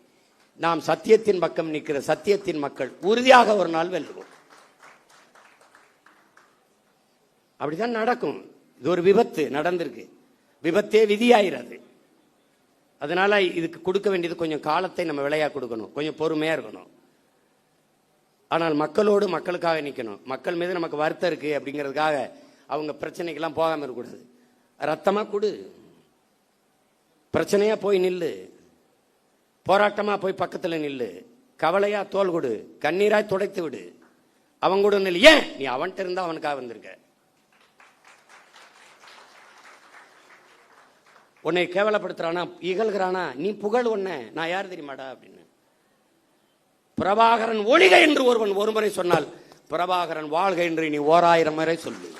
நாம் சத்தியத்தின் பக்கம் நிற்கிற சத்தியத்தின் மக்கள் உறுதியாக ஒரு நாள் வெல்லுவோம். அப்படிதான் நடக்கும். இது ஒரு விபத்து நடந்திருக்கு, விபத்தே விதியாயிராது. அதனால இதுக்கு கொடுக்க வேண்டியது கொஞ்சம் காலத்தை நம்ம விலையா கொடுக்கணும், கொஞ்சம் பொறுமையா இருக்கணும். ஆனால் மக்களோடு மக்களுக்காக நிற்கணும். மக்கள் மீது நமக்கு வருத்தம் இருக்கு அப்படிங்கிறதுக்காக அவங்க பிரச்சனைக்கெல்லாம் போகாம இருக்கக்கூடாது. ரத்தமா கொடு, பிரச்சனையா போய் நில்லு, போராட்டமா போய் பக்கத்துல நில்லு, கவலையா தோல் கொடு, கண்ணீராய் துடைத்து விடு, அவங்க கூட நில்லு. ஏன் நீ அவன்கிட்ட இருந்தா அவனுக்காக வந்திருக்க. உன்னை கேவலப்படுத்துறானா இகழ்கிறானா நீ புகழ். ஒன்ன நான் யார் தெரியுமாடா அப்படின்னு. பிரபாகரன் ஒழிக என்று ஒருவன் ஒருமுறை சொன்னால் பிரபாகரன் வாழ்க என்று நீ 1000 முறை சொல்லு.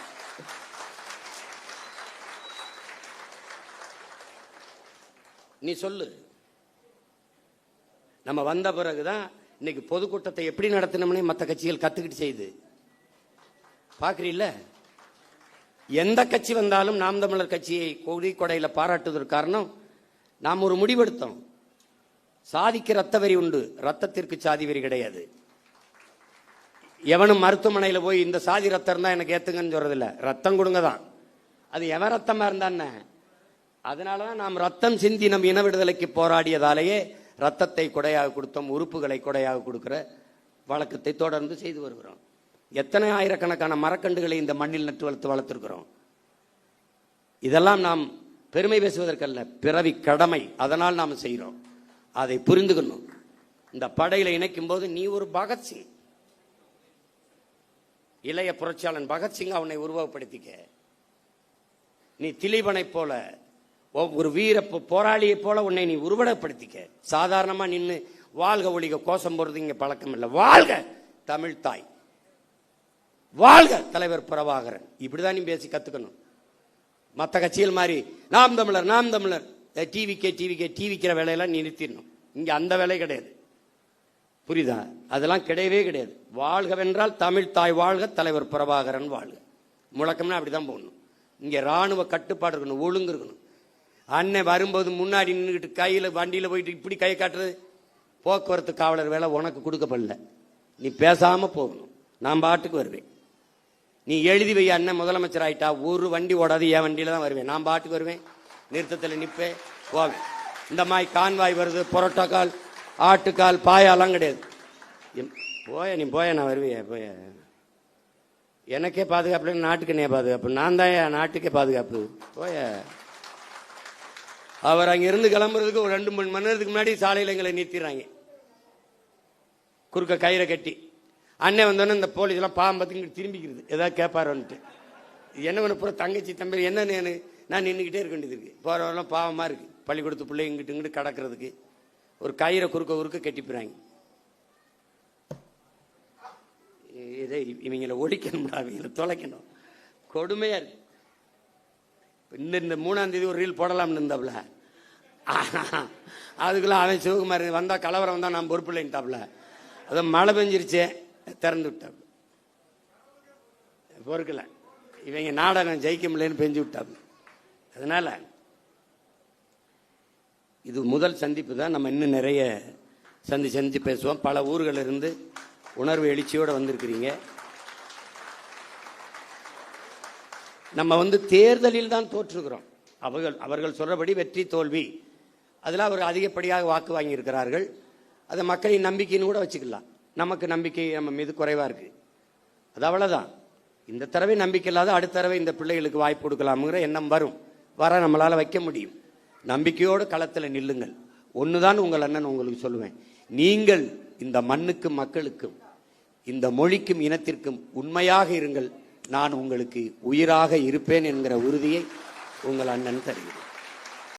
நீ சொல்லு. நம்ம வந்த பிறகுதான் இன்னைக்கு பொதுக்கூட்டத்தை எப்படி நடத்தணும்னே மற்ற கட்சிகள் கத்துக்கிட்டு செய்து பாக்குறீல்ல. எந்த கட்சி வந்தாலும் நாம் தமிழர் கட்சியை கொடையில பாராட்டுவதற்கு காரணம் நாம் ஒரு முடிவெடுத்தோம். சாதிக்கு ரத்த வெறி உண்டு, ரத்தத்திற்கு சாதி வெறி கிடையாது. எவனும் மருத்துவமனையில் போய் இந்த சாதி ரத்தம் இருந்தா எனக்கு ஏத்துங்கன்னு சொல்றதில்ல, ரத்தம் கொடுங்க தான். அது எவன் ரத்தமா இருந்தான்னு. அதனாலதான் நாம் ரத்தம் சிந்தி நம் இன விடுதலைக்கு போராடியதாலேயே ரத்தத்தை கொடையாக கொடுத்தோம், உறுப்புகளை கொடையாக கொடுக்கிற வழக்கத்தை தொடர்ந்து செய்து வருகிறோம். எத்தனை ஆயிரக்கணக்கான மரக்கண்டுகளை இந்த மண்ணில் நட்டு வளர்த்திருக்கிறோம். இதெல்லாம் நாம் பெருமை பேசுவதற்கல்ல, பிறவி கடமை. அதனால் நாம் செய்கிறோம். அதை புரிந்துக்கணும். இந்த படையில இணைக்கும் போது நீ ஒரு பகத்சிங், இளைய புரட்சியாளன் பகத்சிங் அவனை உருவகப்படுத்திக்க. நீ திலீபனை போல ஒரு வீர போராளியை போல உன்னை நீ உருவகப்படுத்திக்க. சாதாரணமா நின்று வாழ்க ஒழிக கோஷம் போறது இங்க பழக்கம் இல்லை. வாழ்க தமிழ் தாய், வாழ்க தலைவர் பிரபாகரன், இப்படிதான் நீ பேசி கத்துக்கணும். மற்ற கட்சிகள் மாதிரி நாம் தமிழர் நாம் தமிழர் டிவிக்கிற வேலையெல்லாம் நிறுத்திடணும். இங்க அந்த வேலை கிடையாது, புரியுதா? அதெல்லாம் கிடையவே கிடையாது. வாழ்கவென்றால் தமிழ் தாய் வாழ்க, தலைவர் பிரபாகரன் வாழ்க. முழக்கம்னா அப்படிதான் போகணும். இங்க ராணுவ கட்டுப்பாடு இருக்கணும், ஒழுங்கு இருக்கணும். அண்ணன் வரும்போது முன்னாடி நின்றுக்கிட்டு கையில வண்டியில போயிட்டு இப்படி கை காட்டுறது போக்குவரத்து காவலர் வேலை உனக்கு கொடுக்கப்படல. நீ பேசாம போகணும். நான் பாட்டுக்கு வருவேன். நீ எழுதி வை, அண்ணன் முதலமைச்சர் ஆயிட்டா ஒரு வண்டி ஓடாது, என் வண்டியில தான் வருவேன். நான் பாட்டுக்கு வருவேன், நிறுத்தத்தில் நிற்பேன், போவேன். இந்த மாதிரி கான்வாய் வருது, புரோட்டோக்கால், ஆட்டுக்கால், பாயாலாம் கிடையாது. போய நீ போய, நான் வருவேன். போய எனக்கே பாதுகாப்பு, நாட்டுக்கு நே பாதுகாப்பு. நான் தான் நாட்டுக்கே பாதுகாப்பு. போய அவர் அங்கிருந்து கிளம்புறதுக்கு ஒரு 2 மணி நேரத்துக்கு முன்னாடி சாலையில் எங்களை நிறுத்திடுறாங்க, குறுக்க கயிறை கட்டி. அண்ணன் வந்தோடனே இந்த போலீஸ் எல்லாம் பாவம் பார்த்து திரும்பிக்கிறது, ஏதாவது கேட்பாரோன்ட்டு. என்ன பண்ண போற தங்கச்சி தம்பி என்ன நான் நின்றுக்கிட்டே இருக்க வேண்டியது இருக்கு. போறவரெல்லாம் பாவமா இருக்கு, பள்ளிக்கூடத்து பிள்ளை இங்கிட்டு இங்கிட்டு கடக்கிறதுக்கு ஒரு கயிறை குறுக்க கட்டிப்புறாங்க. இதை இவங்களை ஒழிக்கணும்டா, இவங்களை தொலைக்கணும், கொடுமையா இருக்கு. இந்த 3ஆம் தேதி ஒரு ரீல் போடலாம்னு இருந்தாப்புல, அதுக்குள்ள அவன் சிவகுமார் வந்தா கலவரம் வந்தா நான் பொறுப்பு இல்லைன்ட்டாப்புல. அதை மழை பெஞ்சிருச்சே திறந்து விட்டாப்புல, பொறுக்கல. இவங்க நாடகம் ஜெயிக்க முடியலன்னு பெஞ்சு விட்டாப்புல. அதனால இது முதல் சந்திப்பு தான். நம்ம இன்னும் நிறைய சந்திச்சு பேசுவோம். பல ஊர்களில் இருந்து உணர்வு எழுச்சியோடு வந்திருக்கிறீங்க. நம்ம தேர்தலில் தான் தோற்றுகிறோம். அவர்கள் சொல்றபடி வெற்றி தோல்வி அதில் அவர் அதிகப்படியாக வாக்கு வாங்கியிருக்கிறார்கள். அதை மக்களின் நம்பிக்கைன்னு கூட வச்சுக்கலாம். நமக்கு நம்பிக்கை நம்ம மீது குறைவா இருக்கு, அது அவ்வளவுதான். இந்த தடவை நம்பிக்கை இல்லாத அடுத்த தடவை இந்த பிள்ளைகளுக்கு வாய்ப்பு கொடுக்கலாம்ங்கிற எண்ணம் வர நம்மளால வைக்க முடியும். நம்பிக்கையோடு களத்தில் நில்லுங்கள். ஒண்ணுதான் உங்கள் அண்ணன் உங்களுக்கு சொல்லுவேன், நீங்கள் இந்த மண்ணுக்கும் மக்களுக்கும் இந்த மொழிக்கும் இனத்திற்கும் உண்மையாக இருங்கள். நான் உங்களுக்கு உயிராக இருப்பேன் என்கிற உறுதியை உங்கள் அண்ணன் தருகிறேன்.